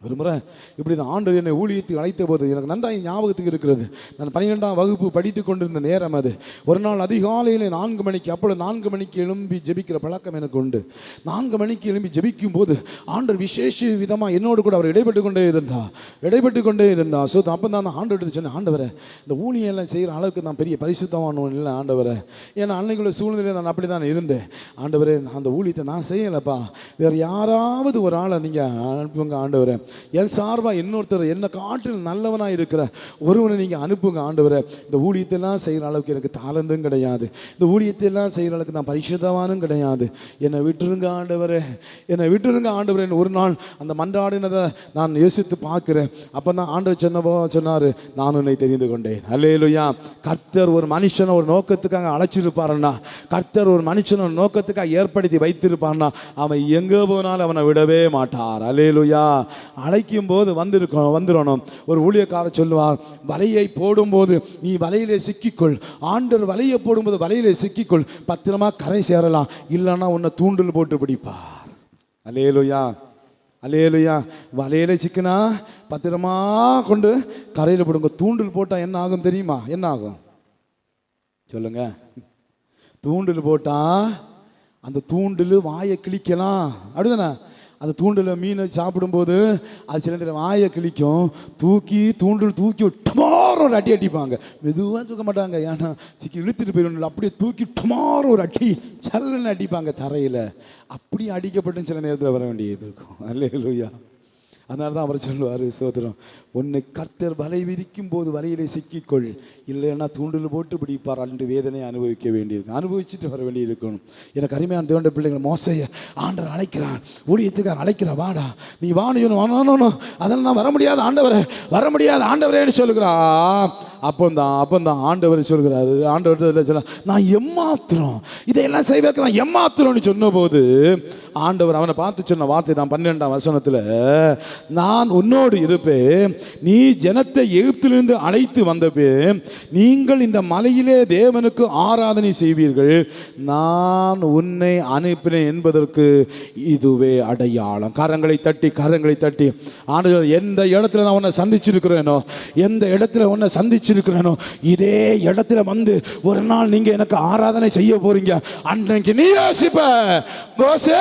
ஒரு முறை இப்படி தான் ஆண்டவர் என்னை ஊழியத்துக்கு அழைத்த போது எனக்கு நன்றாக ஞாபகத்துக்கு இருக்கிறது. நான் 12ஆம் வகுப்பு படித்து கொண்டிருந்த நேரம் அது. ஒரு நாள் அதிகாலையில் 4 மணிக்கு, அப்பொழுது 4 மணிக்கு எழும்பி ஜெபிக்கிற பழக்கம் எனக்கு உண்டு. 4 மணிக்கு எழும்பி ஜெபிக்கும் போது ஆண்டவர் விசேஷ விதமாக என்னோடு கூட அவர் இடைப்பட்டு கொண்டே இருந்தா. ஸோ அப்போ தான் ஆண்டவர் எடுத்து சொன்னேன், ஆண்டவரை இந்த ஊழியம் எல்லாம் செய்கிற அளவுக்கு நான் பெரிய பரிசுத்தமானவன் இல்லை ஆண்டவரை, ஏன்னா அன்னைக்குள்ள சூழ்நிலை நான் அப்படி தான் இருந்தேன். ஆண்டவரே அந்த ஊழியத்தை நான் செய்யலைப்பா, வேறு யாராவது ஒரு ஆளை நீங்கள் அனுப்புங்க ஆண்டவரை, என் சார்பாக இன்னொருத்தர் என்னை காட்டில் நல்லவனாக இருக்கிற ஒருவனை நீங்கள் அனுப்புங்க ஆண்டவரை, இந்த ஊழியத்தெல்லாம் செய்கிற அளவுக்கு எனக்கு தாளந்தும் கிடையாது, இந்த ஊழியத்தையெல்லாம் செய்கிற அளவுக்கு நான் பரிசுத்தவானும் கிடையாது, என்னை விட்டுருங்க ஆண்டவரே, என்னை விட்டுருங்க ஆண்டவரே. ஒரு நாள் அந்த மன்றாடினதை நான் யோசித்து பார்க்குறேன். அப்போ தான் ஆண்டவர் சொன்னார், நான் உன்னை தெரிந்து கொண்டேன். அல்லேலூயா. கர்த்தர் ஒரு மனுஷனை ஒரு நோக்கத்துக்காக அழைச்சிருப்பாருன்னா, கர்த்தர் ஒரு மனுஷனை ஒரு நோக்கத்துக்காக ஏற்படுத்தி வைத்திருப்பார்னா, அவன் எங்கே போனாலும் அவனை விடவே மாட்டார். அல்லேலூயா. அழைக்கும் போது வந்துடணும். ஒரு ஊழியக்காரர் சொல்லுவார், வலையை போடும்போது நீ வலையிலே சிக்கிக்கொள், ஆண்டவர் வலையை போடும்போது வலையிலே சிக்கிக்கொள், பத்திரமா கரை சேரலாம், இல்லைன்னா உன்னை தூண்டில் போட்டு பிடிப்பார். அல்லேலூயா, அல்லேலூயா. வலையில சிக்கினா பத்திரமா கொண்டு கரையில் போடுங்க. தூண்டில் போட்டால் என்ன ஆகும் தெரியுமா? என்ன ஆகும் சொல்லுங்க? தூண்டில் போட்டா அந்த தூண்டில் வாயை கிழிக்கலாம், அப்படிதானே? அந்த தூண்டில் மீனை சாப்பிடும்போது அது சில நேரம் வாயை கிழிக்கும், தூண்டில் தூக்கி டமாரோ ஒரு அடிப்பாங்க, மெதுவாக தூக்க மாட்டாங்க, ஏன்னா இழுத்துட்டு போயிடும், அப்படியே தூக்கி டமாரோ ஒரு சல்லுன்னு அடிப்பாங்க தரையில். அப்படி அடிக்கப்பட்டு சில நேரத்தில் வர வேண்டியது இருக்கும். அல்லேலூயா. அதனால தான் அவர் சொல்லுவார், சோதரம், உன்னை கர்த்தர் வலை விரிக்கும் போது வலையிலே சிக்கிக்கொள், இல்லைன்னா தூண்டில் போட்டு பிடிப்பார் என்று வேதனையை அனுபவிக்க வேண்டியிருக்கு, அனுபவிச்சுட்டு வர வேண்டியிருக்கணும். எனக்கு அருமையான தேவனுடைய பிள்ளைகள், மோசேயை ஆண்டவர் அழைக்கிறான், ஊழியத்துக்காக அழைக்கிறான், வாடா நீ வாணும், அதெல்லாம் நான் வர முடியாது ஆண்டவரை, வர முடியாது ஆண்டவரேன்னு சொல்லுகிறா. அப்பந்தான் ஆண்டவர் சொல்கிறாரு, ஆண்டவர் சொல்ல, நான் எம்மாத்திரம் இதையெல்லாம் செய்வேன், நான் எம்மாத்திரம்னு சொன்ன போது ஆண்டவர் அவனை பார்த்து சொன்ன வார்த்தை தான் 12ஆம் வசனத்தில், நான் உன்னோடு இருப்பேன், நீ ஜனத்தை எகிப்திலிருந்து அழைத்து வந்தபே நீங்கள் இந்த மலையிலே தேவனுக்கு ஆராதனை செய்வீர்கள், நான் உன்னை அனுப்பினேன் என்பதற்கு இதுவே அடையாளம். கரங்களை தட்டி ஆண்டவர், எந்த இடத்துல நான் உன்னை சந்திச்சிருக்கிறேனோ, எந்த இடத்துல உன்னை சந்திச்சிருக்கிறேனோ, இதே இடத்துல வந்து ஒரு நாள் நீங்க எனக்கு ஆராதனை செய்ய போறீங்க, அன்னைக்கு நீ யோசிப்ப மோசே,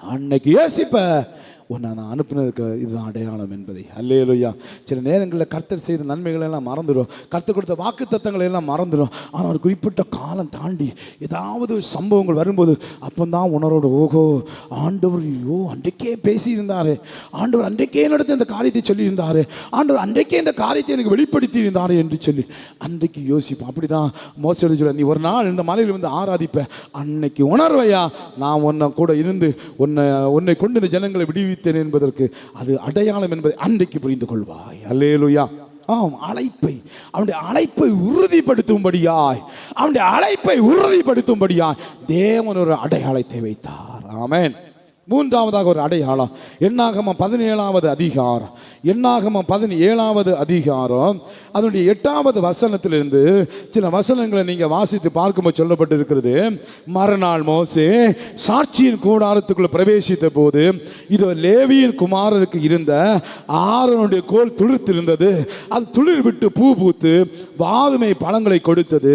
அன்னைக்கு யோசிப்ப உன்னை நான் அனுப்பினதுக்கு இதுதான் அடையாளம் என்பதை. அல்லேலூயா. சில நேரங்களில் கர்த்தர் செய்த நன்மைகளை எல்லாம் மறந்துடும், கர்த்தர் கொடுத்த வாக்கு தத்தங்களை எல்லாம் மறந்துடும். ஆனால் ஒரு குறிப்பிட்ட காலம் தாண்டி ஏதாவது சம்பவங்கள் வரும்போது அப்பந்தான் உணரோடு, ஓஹோ ஆண்டவர் அன்றைக்கே பேசியிருந்தாரு, ஆண்டவர் அன்றைக்கே என்னிடத்து இந்த காரியத்தை சொல்லியிருந்தாரு, ஆண்டவர் அன்றைக்கே இந்த காரியத்தை எனக்கு வெளிப்படுத்தி இருந்தாரு என்று சொல்லி அன்றைக்கு யோசிப்போம். அப்படிதான் மோசே சொல்ல, நீ ஒரு நாள் இந்த மலையில் வந்து ஆராதிப்ப, அன்னைக்கு உணர்வையா நான் உன்னை கூட இருந்து உன்னை கொண்டு இந்த ஜனங்களை விடுவி என்பதற்கு அது அடையாளம் என்பதை அன்றைக்கு புரிந்து கொள்வாய். அல்லேலூயா. அவனுடைய அழைப்பை உறுதிப்படுத்தும்படியாய் தேவன் ஒரு அடையாளத்தை வைத்தார். ஆமென். மூன்றாவதாக ஒரு அடையாளம், என்னாகமம் 17வது அதிகாரம் அதனுடைய 8வது வசனத்திலிருந்து சில வசனங்களை நீங்க வாசித்து பார்க்கும்போது சொல்லப்பட்டிருக்கிறது. மறுநாள் மோசே சாட்சியின் கூடாரத்துக்குள்ள பிரவேசித்த போது இதோ லேவியின் குமாரருக்கு இருந்த ஆரோனுடைய கோல் துளிர்த்திருந்தது, அது துளிர் விட்டு பூ பூத்து வாதுமை பழங்களை கொடுத்தது.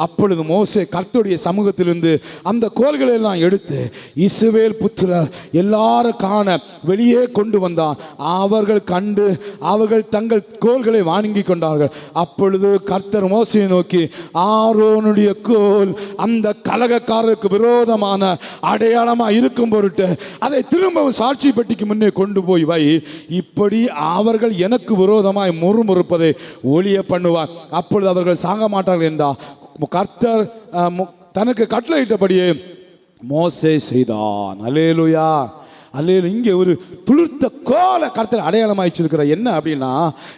அப்பொழுது மோசே கர்த்தருடைய சமூகத்திலிருந்து அந்த கோல்களை எல்லாம் எடுத்து இஸ்ரவேல் புத்திரர் எல்லாரும் காண வெளியே கொண்டு வந்தான். அவர்கள் கண்டு அவர்கள் தங்கள் கோல்களை வாங்கி கொண்டார்கள். அப்பொழுது கர்த்தர் மோசேயை நோக்கி, ஆரோனுடைய கோல் அந்த கலகக்காரருக்கு விரோதமான அடையாளமா இருக்கும் பொருட்டு அதை திரும்பவும் சாட்சி பெட்டிக்கு முன்னே கொண்டு போய் வை, இப்படி அவர்கள் எனக்கு விரோதமாய் முறுமுறுப்பதை ஒழிய பண்ணுவார், அப்பொழுது அவர்கள் சாக மாட்டார்கள் என்றார். கர்த்தர் தனக்கு கட்டளையிட்டபடியே மோசே செய்தான். அல்லேலூயா. அல்லேலூயா. இங்கே ஒரு துளிர்த்த கோலை கர்த்தர் அடையாளமாக வச்சிருக்கிறார். என்ன அப்படின்னா,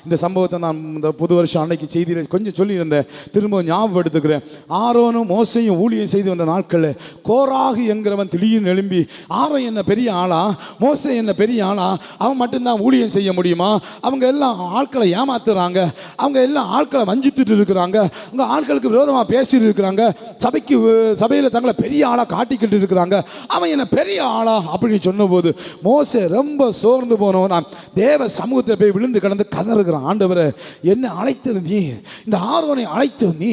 இந்த சம்பவத்தை நான் இந்த புது வருஷம் அன்னைக்கு செய்தியில் கொஞ்சம் சொல்லியிருந்தேன், திரும்ப ஞாபகப்படுத்துக்கிறேன். ஆரோனும் மோசையும் ஊழியம் செய்து வந்த நாட்களில் கோராகு என்கிறவன் திடீர்னு எழும்பி, ஆரோன் என்ன பெரிய ஆளா, மோசை என்ன பெரிய ஆளா, அவன் மட்டும்தான் ஊழியம் செய்ய முடியுமா, அவங்க எல்லாம் ஆட்களை ஏமாத்துறாங்க, அவங்க எல்லாம் ஆட்களை வஞ்சித்துட்டு இருக்கிறாங்க, அவங்க ஆட்களுக்கு விரோதமாக பேசிட்டு இருக்கிறாங்க, சபையில் தங்களை பெரிய ஆளா காட்டிக்கிட்டு இருக்கிறாங்க, அவன் என்ன பெரிய ஆளா அப்படின்னு சொன்னபோது மோசே ரொம்ப சோர்ந்து போனவன் நான் தேவ சமூகத்தில் போய் விழுந்து கிடந்து கதறுகிறான். ஆண்டவரே, என்ன அழைத்தது நீ, இந்த ஆரோனை அழைத்தது நீ,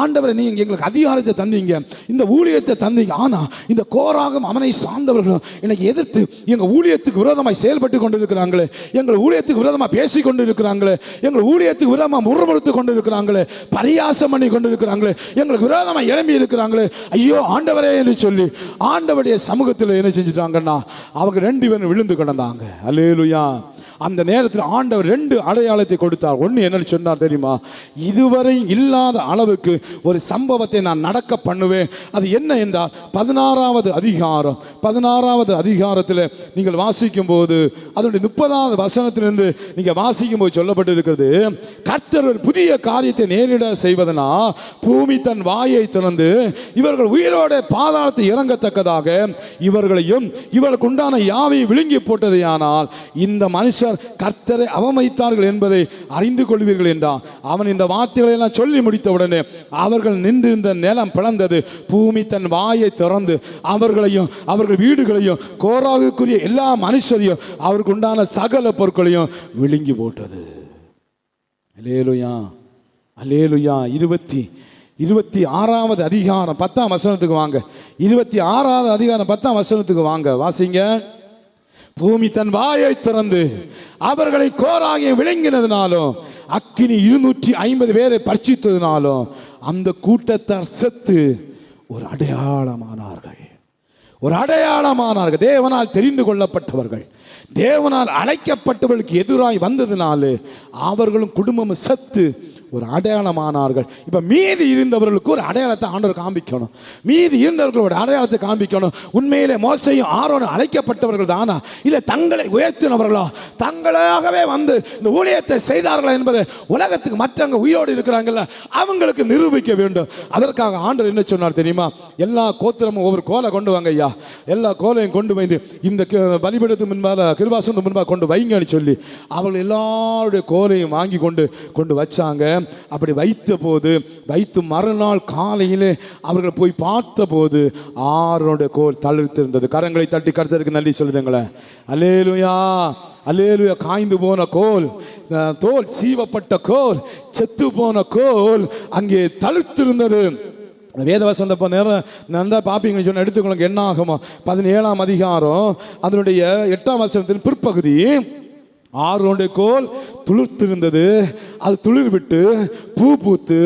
ஆண்டவரை நீ எங்களுக்கு அதிகாரத்தை தந்தீங்க, இந்த ஊழியத்தை தந்தீங்க, ஆனா இந்த கோராகும் அவனை சார்ந்தவர்களும் எனக்கு எதிர்த்து எங்க ஊழியத்துக்கு விரோதமாய் செயல்பட்டு கொண்டிருக்கிறாங்களே, எங்கள் ஊழியத்துக்கு விரோதமாக பேசி கொண்டு இருக்கிறாங்களே, எங்கள் ஊழியத்துக்கு விரோதமாக முறுமுறுத்து கொண்டு இருக்கிறாங்களே, பரியாசம் பண்ணி கொண்டு இருக்கிறாங்களே, எங்களுக்கு விரோதமாக எழும்பி இருக்கிறாங்களே, ஐயோ ஆண்டவரே என்று சொல்லி ஆண்டவருடைய சமூகத்தில் என்ன செஞ்சுட்டாங்கன்னா அவங்க 2 பேரும் விழுந்து கிடந்தாங்க. அல்லேலூயா. அந்த நேரத்தில் ஆண்டவர் 2 அடையாளத்தை கொடுத்தார். ஒன்று என்னன்னு சொன்னார் தெரியுமா, இதுவரை இல்லாத அளவுக்கு ஒரு சம்பவத்தை நான் நடக்க பண்ணுவேன். அது என்ன என்றால் 16வது அதிகாரத்தில் நீங்கள் வாசிக்கும் போது அதனுடைய 30வது வசனத்திலிருந்து நீங்கள் வாசிக்கும் போது சொல்லப்பட்டு இருக்கிறது, கர்த்தர் ஒரு புதிய காரியத்தை நேரிட செய்வதனா பூமி தன் வாயை திறந்து இவர்கள் உயிரோட பாதாளத்தை இறங்கத்தக்கதாக இவர்களையும் இவர்களுக்கு உண்டான யாவையும் விழுங்கி போட்டதையானால் இந்த மனுஷர் கர்த்தரை அவமதித்தார்கள் என்பதை அறிந்து கொள்வீர்கள் என்றான். அவன் இந்த வார்த்தைகளை எல்லாம் சொல்லி முடித்தவுடனே அவர்கள் நின்றிருந்த நிலம் பிளந்தது, பூமி தன் வாயை திறந்து அவர்களையும் அவர்கள் வீடுகளையும் கோராகுக்குரிய எல்லா மனுஷரையும் அவருக்கு உண்டான சகல பொருட்களையும் விழுங்கி போட்டது. அல்லேலூயா, அல்லேலூயா. 26வது அதிகாரம் 10ஆம் வசனத்துக்கு வாங்க. 26வது அதிகாரம் 10ஆம் வசனத்துக்கு வாங்க, வாசிங்க. பூமி தன் வாயை திறந்து அவர்களை கோராகிய விளங்கினதுனாலும் அக்கினி 250 பேரை பட்சித்ததினாலும் அந்த கூட்டத்தார் செத்து ஒரு அடையாளமானார்கள். தேவனால் தெரிந்து கொள்ளப்பட்டவர்கள், தேவனால் அழைக்கப்பட்டவர்களுக்கு எதிராய் வந்ததினாலே அவர்களும் குடும்பமும் செத்து ஒரு அடையாளமானார்கள். இப்ப மீதி இருந்தவர்களுக்கு ஒரு அடையாளத்தை ஆண்டவர் காண்பிக்கணும். உண்மையிலே மோசேயும் ஆரோனும் அழைக்கப்பட்டவர்கள் தானா, இல்ல தங்களை உயர்த்தினவர்களா, தங்களாகவே வந்து இந்த ஊழியத்தை செய்தார்களா என்பதை உலகத்துக்கு மற்றவங்க உயிரோடு இருக்கிறாங்கல்ல அவங்களுக்கு நிரூபிக்க வேண்டும். அதற்காக ஆண்டவர் என்ன சொன்னார் தெரியுமா, எல்லா கோத்திரமும் ஒவ்வொரு கோலை கொண்டு வாங்க ஐயா, எல்லா கோலையும் கொண்டு வந்து இந்த பலிபீடத்து முன்பாக கிருபாசனத்துக்கு முன்பாக கொண்டு வைங்கன்னு சொல்லி அவர்கள் எல்லாருடைய கோலையும் வாங்கி கொண்டு வச்சாங்க. அப்படி வைத்து மறுநாள் காலையிலே அவர்கள் போய் பார்த்த போது ஆரோனுடைய கோல் தளிர்த்திருந்தது. கரங்களை தட்டி கர்த்தருக்கு நன்றி சொல்லுங்களேன். அல்லேலூயா, அல்லேலூயா. காய்ந்து போன கோல், தோல் சீவப்பட்ட கோல், செத்து போன கோல் அங்கே தளிர்த்திருந்தது. வேதவசந்த நேரம் நல்லா பார்ப்பீங்கன்னு சொன்ன எடுத்துக்கொள்ளுங்க. என்ன ஆகுமோ 17ஆம் அதிகாரம் அதனுடைய 8ஆம் வசனத்தின் பிற்பகுதி, ஆரோனுடைய கோல் துளிர்த்திருந்தது, அது துளிர் விட்டு பூ பூத்து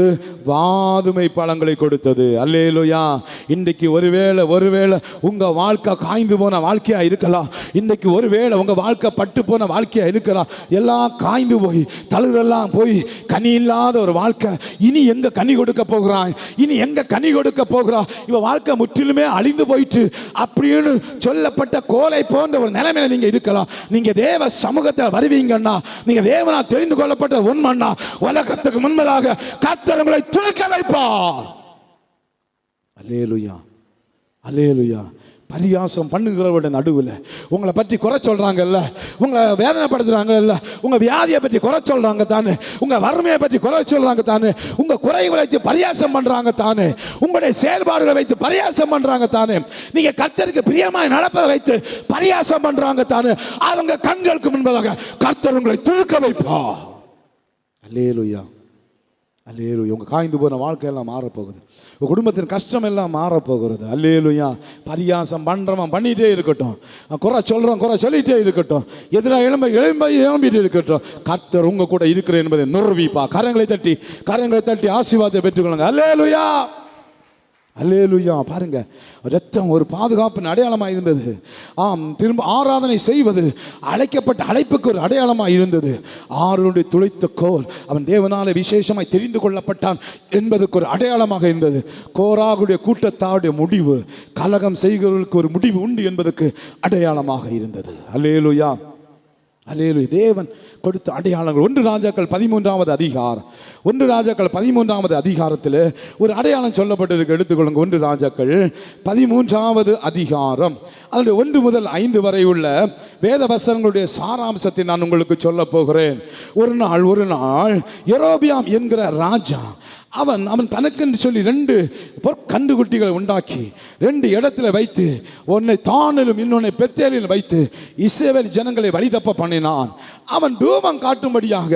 வாதுமை பழங்களை கொடுத்தது. அல்லேலூயா. இன்றைக்கு ஒருவேளை உங்க வாழ்க்கை காய்ந்து போன வாழ்க்கையா இருக்கலாம். இன்றைக்கு ஒருவேளை உங்க வாழ்க்கை பட்டு போன வாழ்க்கையா இருக்கலாம். எல்லாம் காய்ந்து போய் தளிரெல்லாம் போய் கனி இல்லாத ஒரு வாழ்க்கை. இனி எங்க கனி கொடுக்க போகிறான், இவ வாழ்க்கை முற்றிலுமே அழிந்து போயிட்டு அப்படின்னு சொல்லப்பட்ட கோலை போன்ற ஒரு நிலைமையில நீங்க இருக்கலாம். நீங்க தேவ சமூகத்தில் வருவீங்கன்னா, நீங்க தேவனால் தெரிந்து கொள்ளப்பட்ட உண்மைன்னா உலகத்துக்கு முன்பதாக கர்த்தர் உங்களை துணிக்க வைப்பார். அல்லேலூயா, அல்லேலூயா. பரியாசம் பண்ணுகிறவருடைய நடுவில் உங்களை பற்றி குறை சொல்றாங்கல்ல, உங்களை வேதனைப்படுத்துறாங்கல்ல, உங்க வியாதியை பற்றி குறை சொல்றாங்க தானே, உங்க வறுமையை பற்றி குறை சொல்றாங்க தானே, உங்க குறைகளை வச்சு பரியாசம் பண்றாங்க தானே, உங்களுடைய செயல்பாடுகளை வைத்து பரியாசம் பண்றாங்க தானே, நீங்க கர்த்தருக்கு பிரியமாய் நடப்பதை வைத்து பரியாசம் பண்றாங்க தானே, அவங்க கண்களுக்கு முன்பதாக கர்த்தர் உங்களை துணுக்க வைப்பா. அல்லேலூயா, அல்லேலூயா. உங்க காய்ந்து போன வாழ்க்கையெல்லாம் மாறப்போகுது. உங்க குடும்பத்தின் கஷ்டம் எல்லாம் மாறப்போகிறது. அல்லேலூயா. பரியாசம் பண்றவன் பண்ணிட்டே இருக்கட்டும், குறை சொல்லிட்டே இருக்கட்டும், எதிராக எழும்பிட்டே இருக்கட்டும், கர்த்தர் உங்க கூட இருக்கிற என்பதை நிரூபிப்பா. கரங்களை தட்டி ஆசீர்வாதத்தை பெற்றுக்கொள்ளுங்க. அல்லேலூயா, அல்லேலூயா. பாருங்க, ரத்தம் ஒரு பாதுகாப்பின் அடையாளமாக இருந்தது. திரும்ப ஆராதனை செய்வது அழைக்கப்பட்ட அழைப்புக்கு ஒரு அடையாளமாக இருந்தது. ஆரோனுடைய துளைத்த கோல் அவன் தேவனால விசேஷமாய் தெரிந்து கொள்ளப்பட்டான் என்பதற்கு ஒரு அடையாளமாக இருந்தது. கோராகுடைய கூட்டத்தாருடைய முடிவு, கலகம் செய்கிறவர்களுக்கு ஒரு முடிவு உண்டு என்பதற்கு அடையாளமாக இருந்தது. அல்லேலூயா, அல்லேலூயா. தேவன் கொடுத்த அடையாளங்கள். 1 ராஜாக்கள் 13வது அதிகாரம், 1 ராஜாக்கள் 13வது அதிகாரத்தில் ஒரு அடையாளம் சொல்லப்பட்டிருக்கு. எடுத்துக்கொள்ளுங்க. 1 ராஜாக்கள் 13வது அதிகாரம், அதனுடைய 1 முதல் 5 வரை உள்ள வேத வசனங்களுடைய சாராம்சத்தை நான் உங்களுக்கு சொல்ல போகிறேன். ஒரு நாள் யெரொபெயாம் என்கிற ராஜா அவன் தனக்கென்று சொல்லி 2 பொற்கன்றுக்குட்டிகளை உண்டாக்கி 2 இடத்துல வைத்து, ஒன்னை தானிலும் இன்னொன்னை பெத்தேலிலும் வைத்து இஸ்ரவேல் ஜனங்களை வழிதப்ப பண்ணினான். அவன் தூபம் காட்டும்படியாக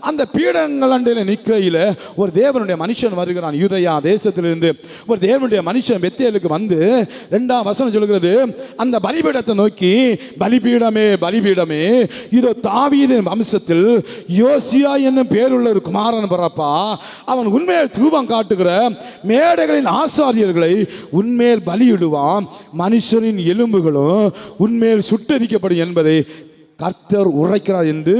அந்த பீடங்கள் அண்டையில் நிற்கையில் ஒரு தேவனுடைய மனுஷன் வருகிறான். யூதேயா தேசத்திலிருந்து ஒரு தேவனுடைய மனுஷன் பெத்தேலுக்கு வந்து 2ஆம் வசனம் சொல்கிறது, அந்த பலிபீடத்தை நோக்கி, பலிபீடமே பலிபீடமே, இதோ தாவீதின் வம்சத்தில் யோசியா என்னும் பேருள்ள ஒரு குமாரன் பிறப்பா. அவன் உண்மையில் தூபம் காட்டுகிற மேடைகளின் ஆசாரியர்களை உண்மையில் பலியிடுவான், மனுஷரின் எலும்புகளும் உண்மையில் சுட்டரிக்கப்படும் என்பதை கர்த்தர் உரைக்கிறார் என்று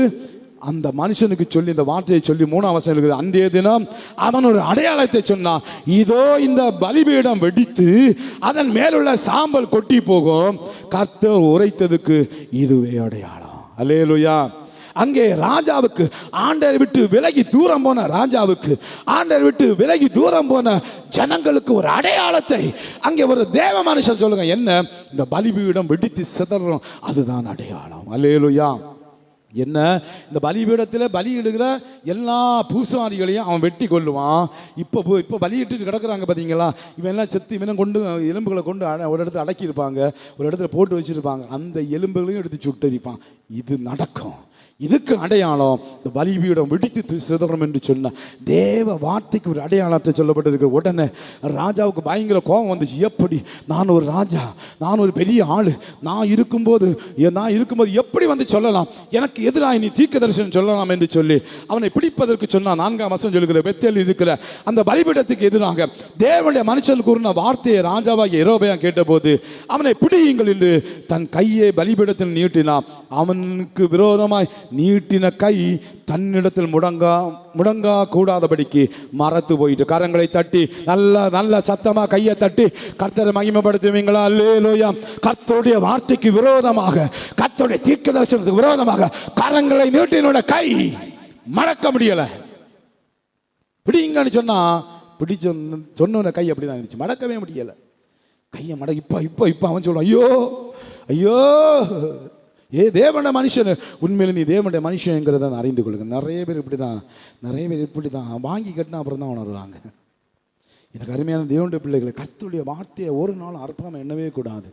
அந்த மனுஷனுக்கு சொல்லி இந்த வார்த்தையை சொல்லி 3ஆம் வசனம் இருக்குது. அன்றைய தினம் அவன் ஒரு அடையாளத்தை சொன்னான். இதோ இந்த பலிபீடம் வெடித்து அதன் மேலுள்ள சாம்பல் கொட்டி போகும், கர்த்தர் உரைத்ததுக்கு இதுவே அடையாளம். அல்லேலூயா. அங்கே ராஜாவுக்கு, ஆண்டரை விட்டு விலகி தூரம் போன ராஜாவுக்கு, ஆண்டரை விட்டு விலகி தூரம் போன ஜனங்களுக்கு ஒரு அடையாளத்தை அங்கே ஒரு தேவ மனுஷன் சொல்லுங்க. என்ன? இந்த பலிபீடம் வெடித்து சிதறும், அதுதான் அடையாளம். அல்லேலூயா. என்ன? இந்த பலிபீடத்தில் பலியிடுகிற எல்லா பூசாரிகளையும் அவன் வெட்டி கொள்ளுவான். இப்போ பலியிட்டு கிடக்குறாங்க பார்த்தீங்களா, இவன் எல்லாம் செத்து இவனை கொண்டு எலும்புகளை கொண்டு ஒரு இடத்துல அடக்கியிருப்பாங்க, ஒரு இடத்துல போட்டு வச்சிருப்பாங்க, அந்த எலும்புகளையும் எடுத்து சுட்டரிப்பான். இது நடக்கும். இதுக்கு அடையாளம் இந்த பலிபீடம் வெடித்து சிதறும் என்று சொன்ன தேவ வார்த்தைக்கு ஒரு அடையாளத்தை சொல்லப்பட்டிருக்கிற. உடனே ராஜாவுக்கு பயங்கர கோபம் வந்துச்சு. எப்படி? நான் ஒரு ராஜா, நான் ஒரு பெரிய ஆளு, நான் இருக்கும்போது எப்படி வந்து சொல்லலாம், எனக்கு எதிராக நீ தீர்க்கதரிசனம் சொல்லலாம் என்று சொல்லி அவனை பிடிப்பதற்கு சொன்னான். 4ஆம் வசனம் சொல்லுகிற, பெத்தேலில் இருக்கிற அந்த பலிபீடத்துக்கு எதிராக தேவனுடைய மனுஷன் கூறின வார்த்தையை ராஜாவாகிய யெரொபெயாம் கேட்டபோது அவனை பிடியுங்கள் என்று தன் கையை பலிபீடத்தில் நீட்டினான். அவனுக்கு விரோதமாய் நீட்டின கை தன்னிடத்தில் முடங்கா கூடாதபடிக்கு மறத்து போயிட்டு, கரங்களை தட்டி நல்ல சத்தமா கையை தட்டி கர்த்தரை மகிமைப்படுத்துவீங்களா? அல்லேலூயா. கர்த்தருடைய வார்த்தைக்கு விரோதமாக, கர்த்தருடைய தீர்க்கதரிசனத்துக்கு விரோதமாக கரங்களை நீட்டினோட கை மடக்க முடியல. பிடிங்கன்னு சொன்னா சொன்ன கை அப்படிதான் இருந்துச்சு, மடக்கவே முடியல. கையை இப்ப அவன் சொல்றான், ஐயோ ஐயோ, தேவனுடைய மனுஷன், உண்மையில நீ தேவனுடைய மனுஷங்கிறத அறிந்து கொள்ளுங்க. நிறைய பேர் இப்படிதான் வாங்கி கட்டினா அப்புறம் தான் உணர்வாங்க. எனக்கு அருமையான தேவனுடைய பிள்ளைகளை, கர்த்தருடைய வார்த்தையை ஒரு நாளும் அற்பமாக எண்ணவே கூடாது.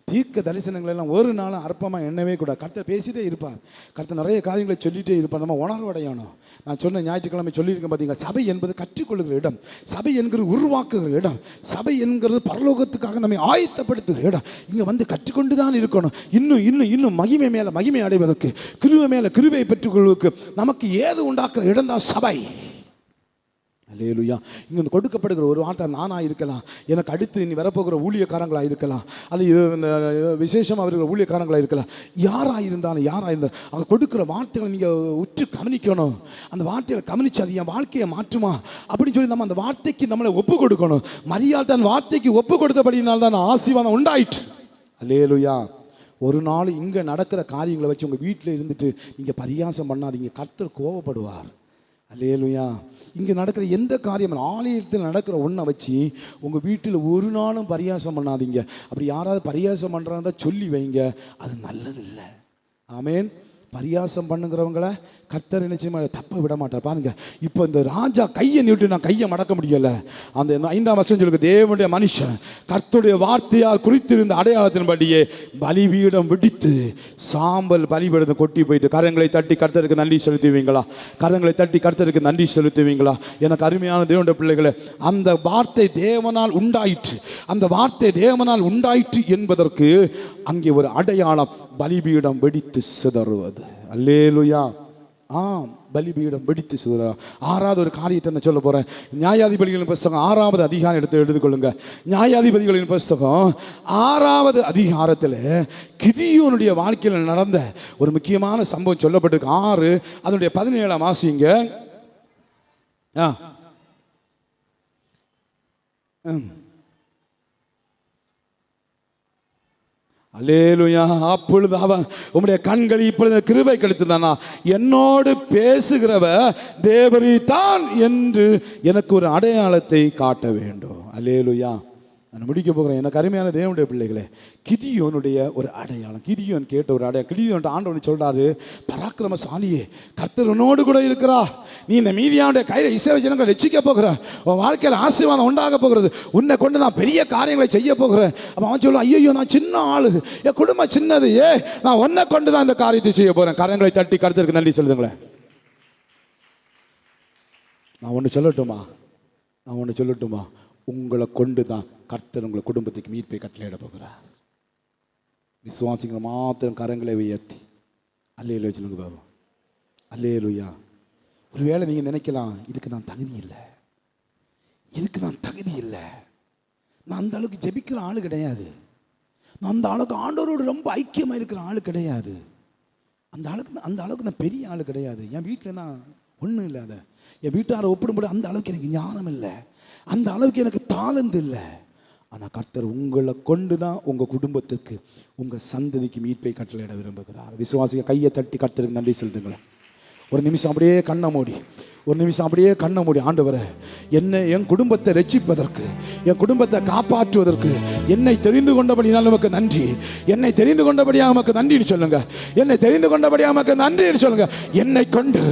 தீர்க்க தரிசனங்கள் எல்லாம் ஒரு நாளும் அற்பமாக எண்ணவே கூடாது. கர்த்தர் பேசிட்டே இருப்பார், கர்த்தர் நிறைய காரியங்களை சொல்லிட்டே இருப்பார். நம்ம உணர்வடையணும். நான் சொன்ன ஞாயிற்றுக்கிழமை சொல்லியிருக்கேன் பார்த்தீங்களா, சபை என்பது கற்றுக்கொள்ளுகிற இடம், சபை என்கிறது உருவாக்குகிற இடம், சபை என்கிறது பரலோகத்துக்காக நம்மை ஆயத்தப்படுத்துகிற இடம். இங்கே வந்து கற்றுக்கொண்டு தான் இருக்கணும். இன்னும் மகிமை மேலே மகிமை அடைவதற்கு, கிருபை மேலே கிருபையை பெற்றுக்கொள்வதற்கு நமக்கு ஏது உண்டாக்குற இடம் தான் சபை. அல்லேலூயா. இங்கே கொடுக்கப்படுகிற ஒரு வார்த்தை நானாக இருக்கலாம், எனக்கு அடுத்து நீ வரப்போகிற ஊழியக்காரங்களாக இருக்கலாம், அல்லது விசேஷமாக அவர்கள் ஊழியக்காரங்களாக இருக்கலாம், யாராக இருந்தாலும் அவங்க கொடுக்குற வார்த்தைகளை நீங்கள் உற்று கவனிக்கணும். அந்த வார்த்தைகளை கவனிச்சு அது என் வாழ்க்கையை மாற்றுமா அப்படின்னு சொல்லி நம்ம அந்த வார்த்தைக்கு நம்மளை ஒப்பு கொடுக்கணும். மரியாள் தன் வார்த்தைக்கு ஒப்பு கொடுத்தபடியினால் தான் ஆசீர்வாதம் உண்டாயிற்று. அல்லேலூயா. ஒரு நாள் இங்கே நடக்கிற காரியங்களை வச்சு உங்கள் வீட்டில் இருந்துட்டு நீங்கள் பரியாசம் பண்ணாதீங்க, கர்த்தர் கோபப்படுவார். அல்லேலூயா. இங்கே நடக்கிற எந்த காரியம், ஆலயத்தில் நடக்கிற ஒன்றை வச்சு உங்கள் வீட்டில் ஒரு நாளும் பரியாசம் பண்ணாதீங்க. அப்படி யாராவது பரியாசம் பண்ணுறாங்க சொல்லி வைங்க, அது நல்லதில்லை. ஆமேன். பரியாசம் பண்ணுங்கிறவங்கள கர்த்தர் நிச்சயமா தப்ப விட மாட்டார். பாருங்க, இப்போ இந்த ராஜா கையை நீட்டு நான் கையை மடக்க முடியல. அந்த 5ஆம் வசனம் சொல்லுங்க, தேவனுடைய மனுஷன் கர்த்தருடைய வார்த்தையால் குறித்திருந்த அடையாளத்தின்படியே பலிபீடம் வெடித்து சாம்பல் பலிபீடத்தை கொட்டி போயிட்டு, கரங்களை தட்டி கர்த்தருக்கு நன்றி செலுத்துவீங்களா? கரங்களை தட்டி கர்த்தருக்கு நன்றி செலுத்துவீங்களா? எனக்கு அருமையான தேவனுடைய பிள்ளைகளை, அந்த வார்த்தை தேவனால் உண்டாயிற்று, அந்த வார்த்தை தேவனால் உண்டாயிற்று என்பதற்கு அங்கே ஒரு அடையாளம், பலிபீடம் வெடித்து சிதறுவது. அல்லேலூயா. பலிபீடம் வெடித்து சிதற. ஆறாவது ஒரு காரியத்தை நான் சொல்ல போறேன். நியாயாதிபதிகளின் புஸ்தகம் 6வது அதிகாரம் எடுத்து எழுதிக்கொள்ளுங்க. நியாயாதிபதிகளின் புஸ்தகம் 6வது அதிகாரத்தில் கிதியோனுடைய வாழ்க்கையில் நடந்த ஒரு முக்கியமான சம்பவம் சொல்லப்பட்டிருக்கு. 6 அதனுடைய 17 வாசிங்க. அல்லேலூயா. அப்பொழுது அவன், உம்முடைய கண்கள் இப்பொழுது கிருபை கிடைத்ததானா, என்னோடு பேசுகிறவ தேவரீதான் என்று எனக்கு ஒரு அடையாளத்தை காட்ட வேண்டும். அல்லேலூயா. நான் முடிக்க போகிறேன். எனக்கு அருமையான தேவனுடைய பிள்ளைகளே, கிதியோனுடைய ஒரு அடையாளம், கிதியோன் கேட்ட ஒரு அடையாளம். கிதியோன் ஆண்டவன் சொல்றாரு, பராக்கிரமசாலியே, கர்த்தர் உன்னோடு கூட இருக்கிறா, நீ இந்த மீதியானுடைய கையில் இஸ்ரவேல் ஜனங்களை ரட்சிக்க போகிற, உன் வாழ்க்கையில் ஆசீர்வாதம் உண்டாக போகிறது, உன்னை கொண்டு நான் பெரிய காரியங்களை செய்ய போகிறேன். அப்போ அவன் சொல்லுவான், ஐயோ நான் சின்ன ஆளு, என் குடும்பம் சின்னது, நான் உன்னை கொண்டு தான் இந்த காரியத்தை செய்ய போறேன். கரங்களை தட்டி கர்த்தருக்கு நன்றி சொல்லுங்களேன். நான் ஒன்று சொல்லட்டுமா, உங்களை கொண்டு தான் கர்த்தர் உங்களை குடும்பத்துக்கு மீட்பை கட்டளையிட போகிறார். விசுவாசிகள் மாத்திரம் கரங்களை உயர்த்தி அல்லேலூயா சொல்லுங்க பாபா. அல்லேலூயா. ஒருவேளை நீங்க நினைக்கலாம், இதுக்கு நான் தகுதி இல்லை, நான் அந்த அளவுக்கு ஜெபிக்கிற ஆளு கிடையாது, நான் அந்த அளவுக்கு ஆண்டவரோடு ரொம்ப ஐக்கியமாக இருக்கிற ஆளு கிடையாது, அந்த அளவுக்கு நான் பெரிய ஆளு கிடையாது, என் வீட்டில் நான் ஒன்றும் இல்லாத, என் வீட்டாரை ஒப்பிடும்போது அந்த அளவுக்கு எனக்கு ஞானம் இல்லை, அந்த அளவுக்கு எனக்கு தாளந்து இல்லை. ஆனால் கர்த்தர் உங்களை கொண்டு தான் உங்கள் குடும்பத்திற்கு, உங்கள் சந்ததிக்கு மீட்பை கட்டளையிட விரும்புகிறார். விசுவாசிக கையை தட்டி கர்த்தருக்கு நன்றி சொல்லுங்களேன். ஒரு நிமிஷம் அப்படியே கண்ணை மூடி, ஆண்டவரே, என்னை என் குடும்பத்தை ரட்சிப்பதற்கு, என் குடும்பத்தை காப்பாற்றுவதற்கு என்னை தெரிந்து கொண்டபடியால் நமக்கு நன்றி, என்னை தெரிந்து கொண்டபடியாக நமக்கு நன்றின்னு சொல்லுங்க, என்னை தெரிந்து கொண்டபடியாக நமக்கு நன்றின்னு சொல்லுங்க. என்னை கொண்டு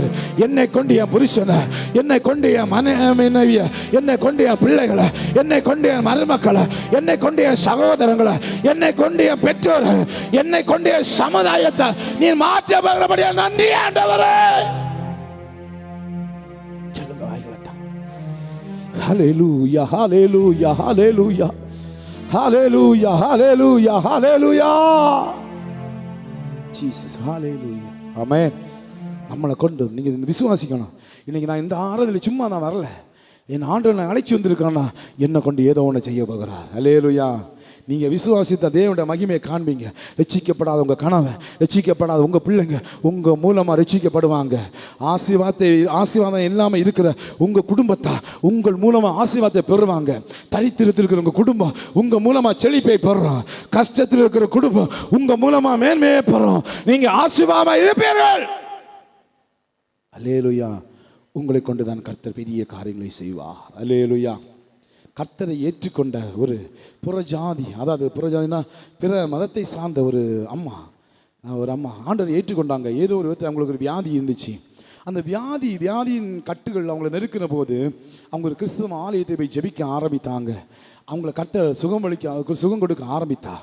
என் புருஷனை, என்னை கொண்டு என் மனைவியை, என்னை கொண்டு என் பிள்ளைகளை, என்னை கொண்டு என் மருமக்களை, என்னை கொண்டு என் சகோதரங்களை, என்னை கொண்டு என் பெற்றோரை, என்னை கொண்டு என் சமுதாயத்தை நீ மாற்ற போகிறபடியா நன்றி ஆண்டவரே. Hallelujah, hallelujah, hallelujah, hallelujah, hallelujah, hallelujah, Jesus, hallelujah, amen. நம்மளை கொண்டு நீங்க விசுவாசிக்கணும். இன்னைக்கு நான் இந்த ஆராதனையில் சும்மா நான் வரல, என் ஆண்டவனை அழைச்சி வந்திருக்கானா, என்னை கொண்டு ஏதோ ஒன்று செய்ய போகிறார். ஹல்லேலூயா. நீங்க விசுவாசித்த தேவனுடைய மகிமையை காண்பீங்க. ரட்சிக்கப்படாத உங்க கணவன், ரட்சிக்கப்படாத உங்க பிள்ளைங்க உங்க மூலமா ரட்சிக்கப்படுவாங்க. ஆசீர்வாதம் இல்லாம இருக்கிற உங்க குடும்பத்தை உங்கள் மூலமா ஆசீர்வாதத்தை பெறுவாங்க. தரித்திரத்தில் இருக்கிற உங்க குடும்பம் உங்க மூலமா செழிப்பை பெறும். கஷ்டத்தில் இருக்கிற குடும்பம் உங்க மூலமா மேன்மையை பெறும். நீங்க ஆசீர்வாதமா இருப்பீர்கள். அல்லேலூயா. உங்களை கொண்டுதான் கர்த்தர் பெரிய காரியங்களை செய்வார். அல்லேலூயா. கர்த்தரை ஏற்றுக்கொண்ட ஒரு புறஜாதி, அதாவது புறஜாதினா பிற மதத்தை சார்ந்த ஒரு அம்மா ஆண்டவரை ஏற்றுக்கொண்டாங்க. ஏதோ ஒரு விதத்தில் அவங்களுக்கு ஒரு வியாதி இருந்துச்சு. அந்த வியாதியின் கட்டுகள் அவங்களை நெருக்கின போது அவங்க ஒரு கிறிஸ்தவ ஆலயத்தை போய் ஜெபிக்க ஆரம்பித்தாங்க. அவங்களை கர்த்தர் சுகம் கொடுக்க ஆரம்பித்தா.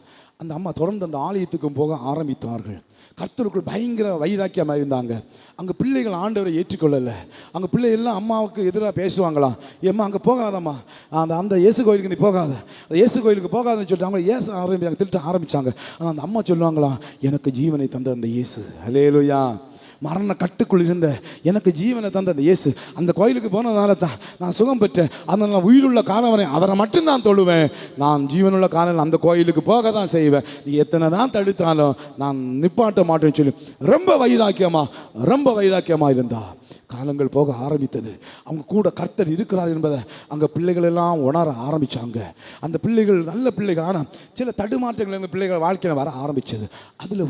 அந்த அம்மா தொடர்ந்து அந்த ஆலயத்துக்கும் போக ஆரம்பித்தார்கள். கர்த்தருக்குள் பயங்கர வைராக்கியமாக இருந்தாங்க. அங்கே பிள்ளைகள் ஆண்டவரை ஏற்றுக்கொள்ளலை. அங்கே பிள்ளைகள்லாம் அம்மாவுக்கு எதிராக பேசுவாங்களாம். ஏம்மா அங்கே போகாதம்மா, அந்த இயேசு கோயிலுக்கு நீ போகாத, அந்த இயேசு கோயிலுக்கு போகாதுன்னு சொல்லிட்டு அவங்க ஏச திட்ட ஆரம்பித்தாங்க. ஆனால் அந்த அம்மா சொல்லுவாங்களாம், எனக்கு ஜீவனை தந்த அந்த இயேசு, ஹல்லேலூயா, மரண கட்டுக்குள் இருந்த எனக்கு ஜீவனை தந்த அந்த இயேசு, அந்த கோயிலுக்கு போனதுனால தான் நான் சுகம் பெற்றேன். அதனால் நான் உயிருள்ள காலம் வரை அவரை மட்டும்தான் தொழுவேன். நான் ஜீவனுள்ள காலம் அந்த கோயிலுக்கு போக தான் செய்வேன். நீ எத்தனை தான் தடுத்தாலும் நான் நிப்பாட்ட மாட்டேன்னு சொல்லி ரொம்ப வைராக்கியமாக இருந்தா. காலங்கள் போக ஆரம்பித்தது. அவங்க கூட கர்த்தர் இருக்கிறார் என்பதை அங்கே பிள்ளைகள் எல்லாம் உணர ஆரம்பித்தாங்க. அந்த பிள்ளைகள் நல்ல பிள்ளைகள், ஆனால் சில தடுமாற்றங்கள் அந்த பிள்ளைகள் வாழ்க்கையில் வர ஆரம்பித்தது. அதில்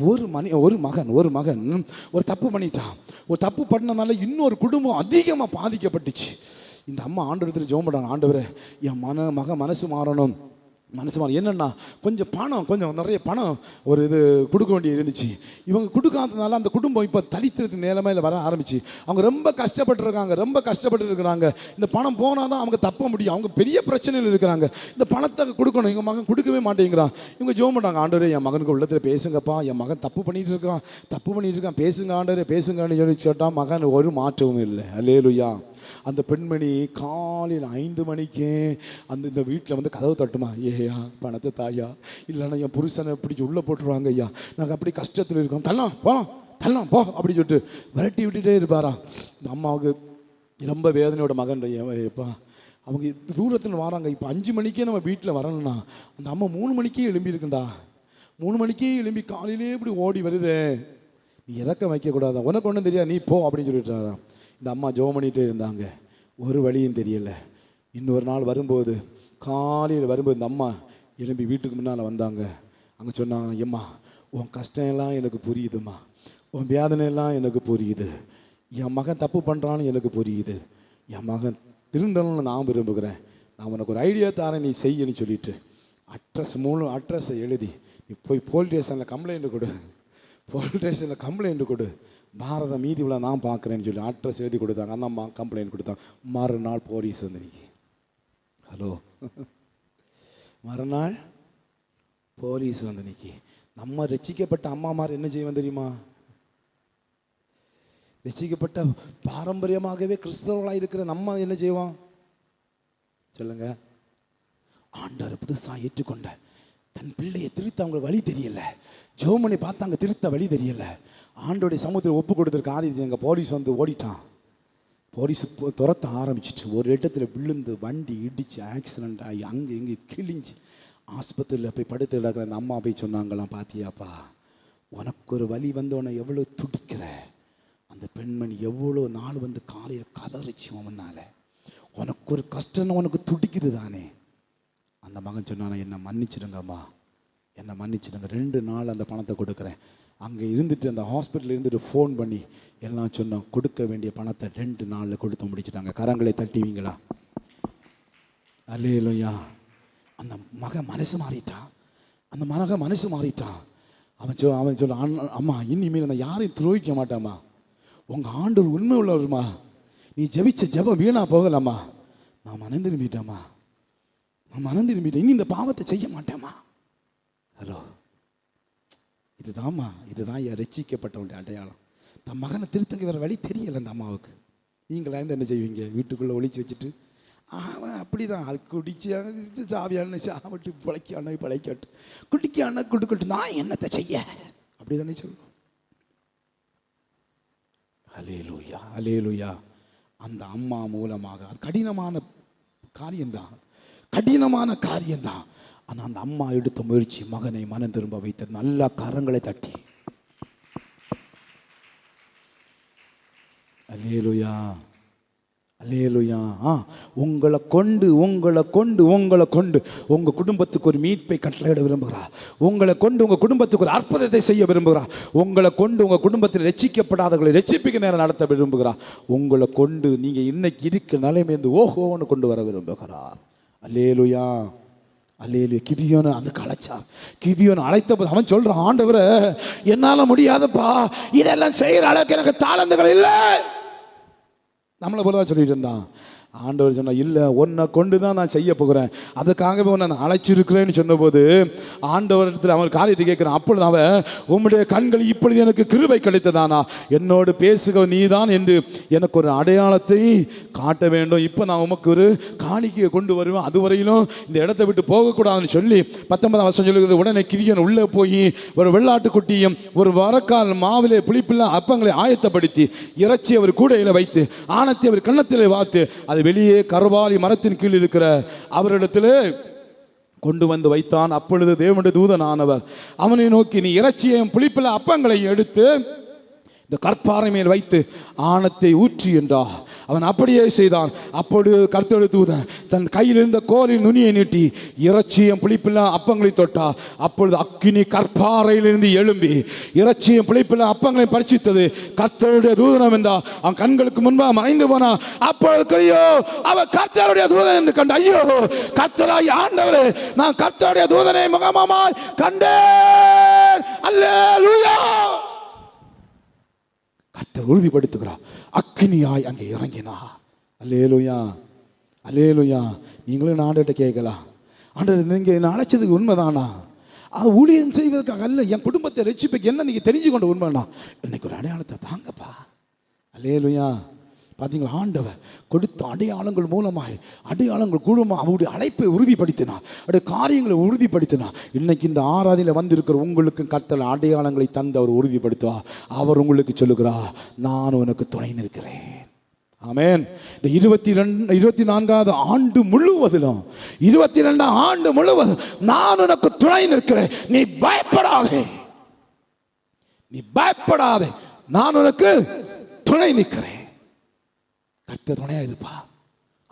ஒரு மகன் ஒரு தப்பு பண்ணிட்டான். ஒரு தப்பு பண்ணனால இன்னொரு குடும்பம் அதிகமாக பாதிக்கப்பட்டுச்சு. இந்த அம்மா ஆண்டவரத்தில் ஜெபம் பண்ணுறாங்க, ஆண்டவரே என் மகன் மனசு மாறணும். என்னென்னா கொஞ்சம் நிறைய பணம் ஒரு இது கொடுக்க வேண்டிய இருந்துச்சு. இவங்க கொடுக்காததுனால அந்த குடும்பம் இப்போ தரித்திரத்து நிலைமையில் வர ஆரம்பிச்சு. அவங்க ரொம்ப கஷ்டப்பட்டு இருக்கிறாங்க. இந்த பணம் போனால் தான் அவங்க தப்ப முடியும். அவங்க பெரிய பிரச்சனையில் இருக்கிறாங்க. இந்த பணத்தை கொடுக்கணும், எங்கள் மகன் கொடுக்கவே மாட்டேங்கிறான். இவங்க ஜெபம் பண்ணுறாங்க, ஆண்டவரே என் மகனுக்கு உள்ளத்தில் பேசுங்கப்பா, என் மகன் தப்பு பண்ணிட்டு இருக்கான், பேசுங்க ஆண்டவரே பேசுங்கன்னு சொல்லி சொன்னா மகன் ஒரு மாற்றமும் இல்லை. அல்லேலூயா. அந்த பெண்மணி காலையில் 5 மணிக்கே இந்த வீட்டில் வந்து கதவு தட்டுமா, ஏயா பணத்தை தாயா, இல்லைன்னா என் புருஷனை பிடிச்சி உள்ளே போட்டுருவாங்க ஐயா, நாங்கள் அப்படி கஷ்டத்தில் இருக்கோம், தள்ளலாம் போகலாம் தள்ளலாம் போ அப்படின்னு சொல்லிட்டு விரட்டி விட்டுட்டே இருப்பாரா. இந்த அம்மாவுக்கு ரொம்ப வேதனையோட மகன் எப்பா அவங்க தூரத்தில் வராங்க. இப்போ 5 மணிக்கே நம்ம வீட்டில் வரணும்னா அந்த அம்மா 3 மணிக்கே எழும்பி இருக்குண்டா. 3 மணிக்கே எழும்பி காலையிலே இப்படி ஓடி வருது. நீ இறக்கம் வைக்கக்கூடாதா, உனக்கு ஒன்றும் தெரியாது, நீ போ அப்படின்னு சொல்லிட்டாரா. இந்த அம்மா ஜெபம் பண்ணிகிட்டே இருந்தாங்க. ஒரு வழியும் தெரியலை. இன்னொரு நாள் வரும்போது காலையில் வரும்போது இந்த அம்மா எழும்பி வீட்டுக்கு முன்னால் வந்தாங்க. அங்கே சொன்னாங்க, எம்மா உன் கஷ்டம் எல்லாம் எனக்கு புரியுதும்மா, உன் வேதனையெல்லாம் எனக்கு புரியுது, என் மகன் தப்பு பண்ணுறான்னு எனக்கு புரியுது, என் மகன் திருந்தணும்னு நான் விரும்புகிறேன், நான் உனக்கு ஒரு ஐடியா தரேன், நீ செய்யன்னு சொல்லிட்டு அட்ரஸை எழுதி நீ போய் போலீஸ் ஸ்டேஷனில் கம்ப்ளைண்ட் கொடு, போலீஸ் ஸ்டேஷனில் கம்ப்ளைண்ட் கொடு, பாரத மீதி விழா நான் பார்க்குறேன்னு சொல்லி அட்ரஸ் எழுதி கொடுத்தாங்க. அந்த அம்மா கம்ப்ளைண்ட் கொடுத்தாங்க. மறுநாள் போலீஸ் வந்து ஹலோ மறுநாள் போலீஸ் வந்து நிற்கி. நம்ம ரட்சிக்கப்பட்ட அம்மாமார் என்ன செய்வோம் தெரியுமா? ரட்சிக்கப்பட்ட பாரம்பரியமாகவே கிறிஸ்தவர்களாக இருக்கிற நம்ம என்ன செய்வோம் சொல்லுங்க? ஆண்டவர் புதுசாக ஏற்றுக்கொண்ட தன் பிள்ளையை திருத்த அவங்க வழி தெரியல, ஜோமனை பார்த்தாங்க திருத்த வழி தெரியல, ஆண்டோடைய சமூகத்தில் ஒப்பு கொடுத்துருக்க ஆதி எங்கள் போலீஸ் வந்து ஓடிட்டான். போலீஸ் துரத்த ஆரம்பிச்சிட்டு ஒரு இடத்துல விழுந்து வண்டி இடிச்சு ஆக்சிடென்ட் ஆகி அங்கே இங்கே கிழிஞ்சு ஆஸ்பத்திரியில் போய் படுத்து கிடக்கிற அந்த அம்மா போய் சொன்னாங்களாம், பாத்தியாப்பா உனக்கு ஒரு வலி வந்து உன்னை எவ்வளோ துடிக்கிற, அந்த பெண்மணி எவ்வளோ நாள் வந்து காலையில் கதறிச்சு முன்னால, உனக்கு ஒரு கஷ்டம் உனக்கு துடிக்குது தானே. அந்த மகன் சொன்னானா, என்னை மன்னிச்சிடுங்கம்மா, என்னை மன்னிச்சிடுங்க, 2 நாள் அந்த பணத்தை கொடுக்குறேன். அங்கே இருந்துட்டு அந்த ஹாஸ்பிட்டலில் இருந்துட்டு ஃபோன் பண்ணி எல்லாம் சொன்னோம், கொடுக்க வேண்டிய பணத்தை 2 நாளில் கொடுத்து முடிச்சுட்டாங்க. கரங்களை தட்டிவீங்களா? அல்லேலூயா. அந்த மகன் மனசு மாறிட்டான், அந்த மகன் மனசு மாறிட்டான். அவன் சொல்ல, அம்மா இனிமேல் நான் யாரையும் துரோகிக்க மாட்டாம்மா, உங்கள் ஆண்டவர் உண்மை உள்ளவருமா, நீ ஜெபிச்ச ஜெபம் வீணா போகலாமா, நான் மனம் திரும்பிட்டேம்மா, நான் மனம் திரும்பிட்டேன், இனி இந்த பாவத்தை செய்ய மாட்டேம்மா. ஹலோ, இதுதான் ரட்சிக்கப்பட்டவனுடைய அடையாளம். தன் மகனை திருத்தங்க வேற வழி தெரியலை அந்த அம்மாவுக்கு. நீங்களா என்ன செய்வீங்க? வீட்டுக்குள்ளே ஒழிச்சு வச்சுட்டு அவன் அப்படிதான் அது குடிச்சு சாவியான சாப்பிட்டு பிழைக்கட்டு குடிக்கான கொடுக்கட்டு நான் என்னத்தை செய்ய, அப்படிதானே சொல்லணும். அல்லேலூயா, அல்லேலூயா. அந்த அம்மா மூலமாக கடினமான காரியம்தான், கடினமான காரியம்தான். ஆனால் அந்த அம்மா எடுத்த முயற்சி மகனை மனம் திரும்ப வைத்தது. நல்ல கரங்களை தட்டி அல்லேலூயா, அல்லேலூயா. உங்களை கொண்டு உங்க குடும்பத்துக்கு ஒரு மீட்பை கட்டளையிட விரும்புகிறார். உங்களை கொண்டு உங்க குடும்பத்துக்கு ஒரு அற்புதத்தை செய்ய விரும்புகிறார். உங்களை கொண்டு உங்க குடும்பத்தில் ரட்சிக்கப்படாதவர்களை ரட்சிப்புக்கு நேரம் நடத்த விரும்புகிறார். உங்களை கொண்டு நீங்க இன்னைக்கு இருக்க நிலைமைந்து ஓஹோன்னு கொண்டு வர விரும்புகிறார். அல்லேலூயா, அல்லேலூயா. கிதியோனை அதுக்கு அழைச்சார். கிதியோனை அழைத்த போது அவன் சொல்றான், ஆண்டவரே என்னால முடியாதப்பா, இதெல்லாம் செய்யற அளவுக்கு எனக்கு தாளந்துகள் இல்லை. நம்மளை போலதான் சொல்லிட்டு இருந்தான். ஆண்டவர் சொன்னா, இல்லை உன்னை கொண்டு தான் நான் செய்ய போகிறேன், அதுக்காகவே உன்னை நான் அழைச்சிருக்கிறேன்னு சொன்னபோது ஆண்டவரத்தில் அவன் காரியத்தை கேட்கிறான். அப்பொழுது அவன், உம்முடைய கண்கள் இப்பொழுது எனக்கு கிருபை கிடைத்ததானா, என்னோடு பேசுக நீதான் என்று எனக்கு ஒரு அடையாளத்தை காட்ட வேண்டும். இப்போ நான் உமக்கு ஒரு காணிக்கையை கொண்டு வருவேன், அதுவரையிலும் இந்த இடத்தை விட்டு போகக்கூடாதுன்னு சொல்லி 19ஆம் வசனம் சொல்லுகிறது. உடனே கிதியோன் உள்ளே போய் ஒரு வெள்ளாட்டுக்குட்டியும் ஒரு வரக்கால் மாவிலே புளிப்பில்லா அப்பங்களை ஆயத்தப்படுத்தி இறைச்சி அவர் கூடையில் வைத்து ஆணத்தை அவர் கன்னத்திலே வார்த்து அதை வெளியே கர்வாலி மரத்தின் கீழ் இருக்கிற அவரிடத்திலே கொண்டு வந்து வைத்தான். அப்பொழுது தேவனுடைய தூதனானவர் அவனை நோக்கி, நீ இறைச்சியையும் புளிப்பில்லா அப்பங்களை எடுத்து இந்த கற்பாறை மேல் வைத்து ஆணத்தை ஊற்றி என்றார். அவன் அப்படியே செய்தான். அப்பொழுது கர்த்தருடைய தூதன் தன் கையில் இருந்த கோலின் நுனியை நீட்டி இறைச்சியும் புளிப்பில்லா அப்பங்களை தொட்டார். அப்பொழுது அக்கினி கற்பாறையிலிருந்து எழும்பி இறைச்சியும் புளிப்பில்லா அப்பங்களை பரிசித்தது. கர்த்தருடைய தூதனம் என்றார். அவன் கண்களுக்கு முன்பாக மறைந்து போனான். அப்பொழுது அவன் கர்த்தருடைய தூதன் என்று கண்ட, ஐயோ கர்த்தராகிய ஆண்டவரே, நான் கர்த்தருடைய தூதனை முகமாய் கண்டேன். அல்லேலூயா. கர்த்தர் உறுதிப்படுத்துகிறார். அக்கினியாய் அங்கே இறங்கினார். அல்லேலூயா, அல்லேலூயா. நீங்களும் ஆண்டவர்கிட்ட கேட்கலாம், ஆண்டவர் நீங்க என்ன அழைச்சதுக்கு உண்மைதானா? அது ஊழியம் செய்வதற்காக அல்ல, என் குடும்பத்தை ரட்சிப்புக்கு என்ன நீங்க தெரிஞ்சு கொண்ட உண்மைனா இன்னைக்கு ஒரு அடையாளத்தை தாங்கப்பா. அல்லேலூயா. பார்த்தீங்களா, ஆண்டவர் கொடுத்த அடையாளங்கள் மூலமாக அடையாளங்கள் குழுமம் அவருடைய அழைப்பை உறுதிப்படுத்தினார், அவருடைய காரியங்களை உறுதிப்படுத்தினார். இன்னைக்கு இந்த ஆராதனையில் வந்திருக்கிற உங்களுக்கு கர்த்தர் அடையாளங்களை தந்து அவர் உறுதிப்படுத்துவார். அவர் உங்களுக்கு சொல்லுகிறார், நான் உனக்கு துணை நிற்கிறேன். ஆமென். இந்த 24வது ஆண்டு முழுவதிலும் 22ஆம் ஆண்டு முழுவதும் நான் உனக்கு துணை நிற்கிறேன். நீ பயப்படாதே, நீ பயப்படாதே, நான் உனக்கு துணை நிற்கிறேன். கர்த்தர் துணையா இருப்பா.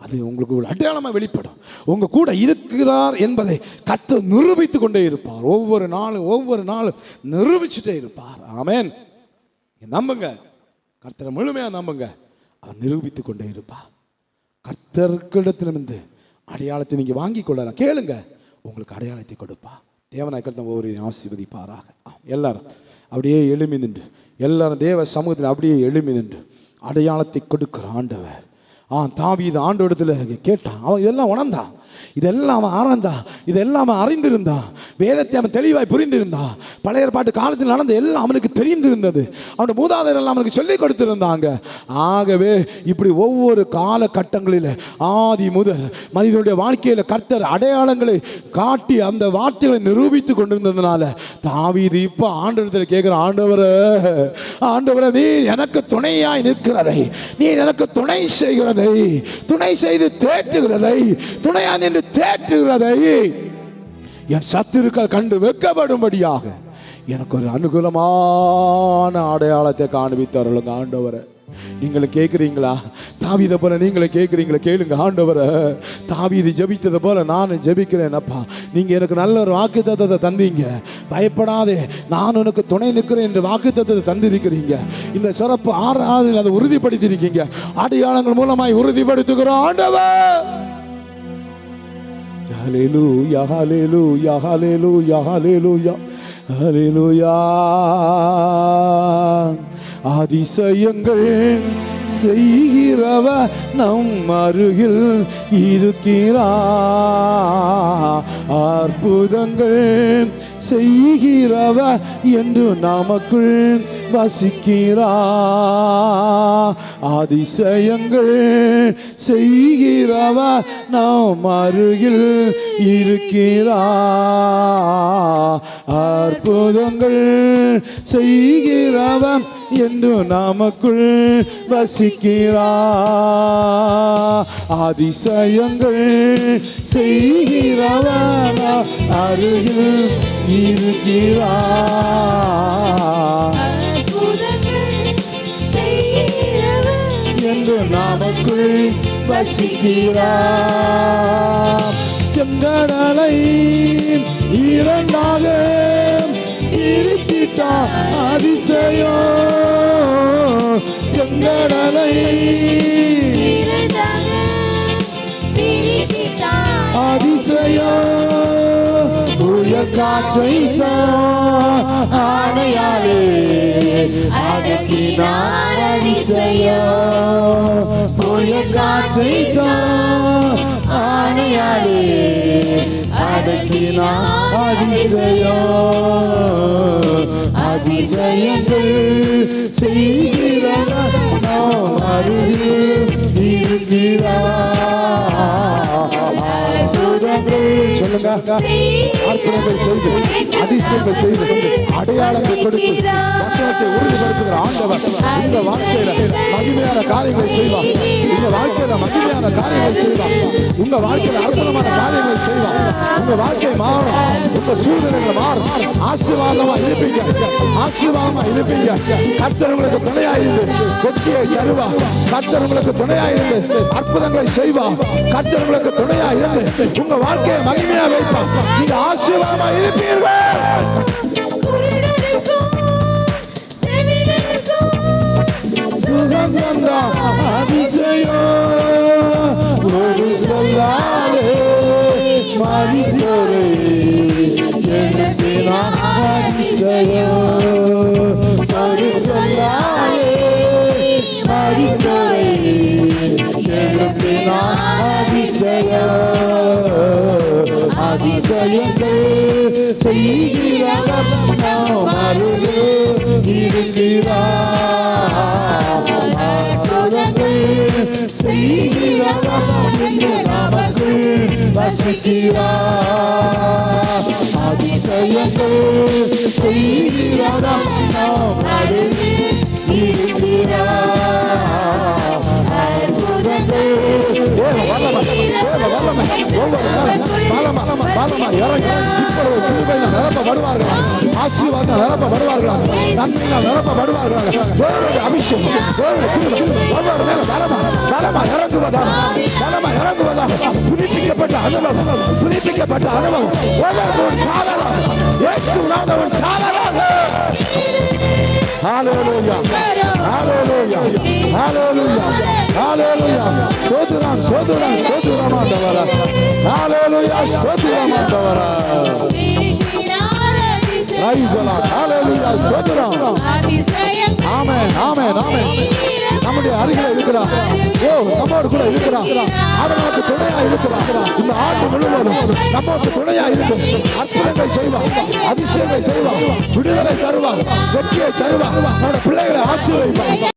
அது உங்களுக்கு ஒரு அடையாளமாக வெளிப்படும். உங்க கூட இருக்கிறார் என்பதை கர்த்தர் நிரூபித்து கொண்டே இருப்பார். ஒவ்வொரு நாளும் நிரூபிச்சுட்டே இருப்பார். ஆமென். நம்புங்க, கர்த்தரை முழுமையா நம்புங்க, அவர் நிரூபித்து கொண்டே இருப்பார். கர்த்தர்களிடத்திலிருந்து அடையாளத்தை நீங்க வாங்கி கொள்ளலாம். கேளுங்க, உங்களுக்கு அடையாளத்தை கொடுப்பா. தேவனாய் கர்த்தர் ஒவ்வொரு ஆசீர்வதிப்பாராக. எல்லாரும் அப்படியே எழுமி நின்று, எல்லாரும் தேவ சமூகத்தில் அப்படியே எழுமி நின்று அடையாளத்தை கொடுக்கிற ஆண்டவர். தாவீது ஆண்டவரிடத்துல கேட்டான். அவன் இதெல்லாம் உணர்ந்தான், இதெல்லாம் அவன் ஆராய்ந்தான், இதெல்லாம் அவன் அறிந்திருந்தான், வேதத்தை அவன் தெளிவாய் புரிந்திருந்தான். பழைய ஏற்பாட்டு காலத்தில் நடந்த எல்லாம் அவனுக்கு தெரிந்திருந்தது. அவனுடைய மூதாதையர் எல்லாம் அவனுக்கு சொல்லிக் கொடுத்திருந்தாங்க. ஆகவே இப்படி ஒவ்வொரு காலகட்டங்களில் ஆதி முதல் மனிதனுடைய வாழ்க்கையில் கர்த்தர் அடையாளங்களை காட்டி அந்த வார்த்தைகளை நிரூபித்து கொண்டிருந்ததுனால தாவீது இப்போ ஆண்டவரிடத்தில் கேட்கிற, ஆண்டவரே நீ எனக்கு துணையாய் நிற்கிறதை, நீ எனக்கு துணை செய்கிறதை, துணை செய்து தேற்றுகிறதை, துணையா நின்று தேற்றுகிறதை என் சத்துருக்கள் கண்டு வெட்கப்படும்படியாக எனக்கு ஒரு அனுகூலமான அடையாளத்தை காண்பித்தார்கள். ஆண்டவரை நீங்களும் கேட்குறீங்களா? தாவீதை போல நீங்களும் கேட்குறீங்களா? கேளுங்க. ஆண்டவரை தாவீது ஜெபித்ததை போல நானும் ஜெபிக்கிறேன். அப்பா, நீங்க எனக்கு நல்ல ஒரு வாக்குத்தத்தத்தை தந்தீங்க. பயப்படாதே, நான் உனக்கு துணை நிற்கிறேன் என்று வாக்குத்தத்தத்தை தந்திருக்கிறீங்க. இந்த சிறப்பு ஆராதனையில் அதை உறுதிப்படுத்தியிருக்கீங்க. அடையாளங்கள் மூலமாய் உறுதிப்படுத்துகிறோம் ஆண்டவர். ஹல்லேலூயா, ஹல்லேலூயா, ஹல்லேலூயா, ஹல்லேலூயா, ஹல்லேலூயா. அதிசயங்கள் செய்கிறவர் நம் அருகில் இருக்கிறார். அற்புதங்கள் செய்கிறவர் என்று நமக்குள் வசிக்கிறார். அதிசயங்கள் செய்கிறவர் நம் அருகில் இருக்கிறார். அற்புதங்கள் செய்கிறவர் என்று நமக்குள் வசிக்கிறார். அதிசயங்கள் செய்கிறவர் அருகில் இருக்கிறார். என்று நமக்குள் வசிக்கிறார். செங்கடலை இரண்டாக பிரித்திட்டார் அதிசயம். செங்கடலை அதிசயம். புயல் காற்றை ஆணையாலே அடக்கினார் அதிசயம். புயல் காற்றை ஆணையாலே அடக்கினார் அதிசயம். அதிசயங்கள் செய்கிறவர் நாம் அருகில் இருக்கிறார். சொல்லுங்க, அற்புதங்கள் செய்து அதிசயங்கள் செய்து அடையாளங்கள் கொடுத்து வசனத்தை உறுதிப்படுத்துகிற ஆண்டவர் இந்த வாழ்க்கையில மகிமையான காரியங்களை செய்வார். இந்த வாழ்க்கையில மகிமையான காரியங்களை செய்வார். உங்க வாழ்க்கையில அற்புதமான காரியங்களை செய்வார். உங்க வாழ்க்கை மாறும், உங்க சூழ்நிலைகள் மாறும். ஆசீர்வாதமா இருப்பீங்க, ஆசீர்வாதமா இருப்பீங்க. கர்த்தர் உங்களுக்கு துணையா இருந்து வெற்றியை தருவா. கர்த்தர் உங்களுக்கு துணையா இருந்து அற்புதங்களை செய்வா. கர்த்தர் உங்களுக்கு துணையா இருந்து உங்க வாழ்க்கையை மகிமையா வைப்பா. நீங்க ஆசீர்வாதமா இருப்பீர்கள். சுகந்தம் அதிசயம் ஒரு சொல்லாலே மனிதரை எனக்கு அதிசயம் ஒரு சொல்லாலே மனிதரை எனக்கு அதிசயம். அதிசயங்கள் செய்கிறவர் நாம் அருகில் இருக்கிறார். அற்புதங்கள் செய்கிறவர் என்று நமக்குள் வசிக்கிறார். அதிசயங்கள் செய்கிறவர் நாம் நடுவில் இருக்கிறார். அற்புதங்கள் ஆசீர்வாதம் நிரப்பப்படுவார்களா, நன்மைகள் நிரப்பப்படுவார்களா, அபிஷேகம் இறங்குவதாக புதுப்பிக்கப்பட்ட அனுபவம், புதுப்பிக்கப்பட்ட அனுபவம் ஒவ்வொருவரும் காணலாம். இயேசு நாமத்தில் காணலாம். ஹalleluya, ஹalleluya, ஹalleluya, ஹalleluya. ஸ்தோத்திரம், ஸ்தோத்திரம், ஸ்தோத்திரம் ஆண்டவரே. ஹalleluya, ஸ்தோத்திரம் ஆண்டவரே. Praise the Lord. Hallelujah. ஸ்தோத்திரம். ஆமென், ஆமென், ஆமென். நம்முடைய அருகில் இருக்கிறார். நம்மோடு கூட இருக்கிறார். அவர் நமக்கு துணையா இருக்கிறார். இந்த ஆண்டு முழுவதும் நமக்கு துணையா இருக்கும். அற்புதங்களை செய்வார், அதிசயங்களை செய்வார், விடுதலை தருவார், வெற்றியை தருவார், நம்முடைய பிள்ளைகளை ஆசீர்வதிப்பார்.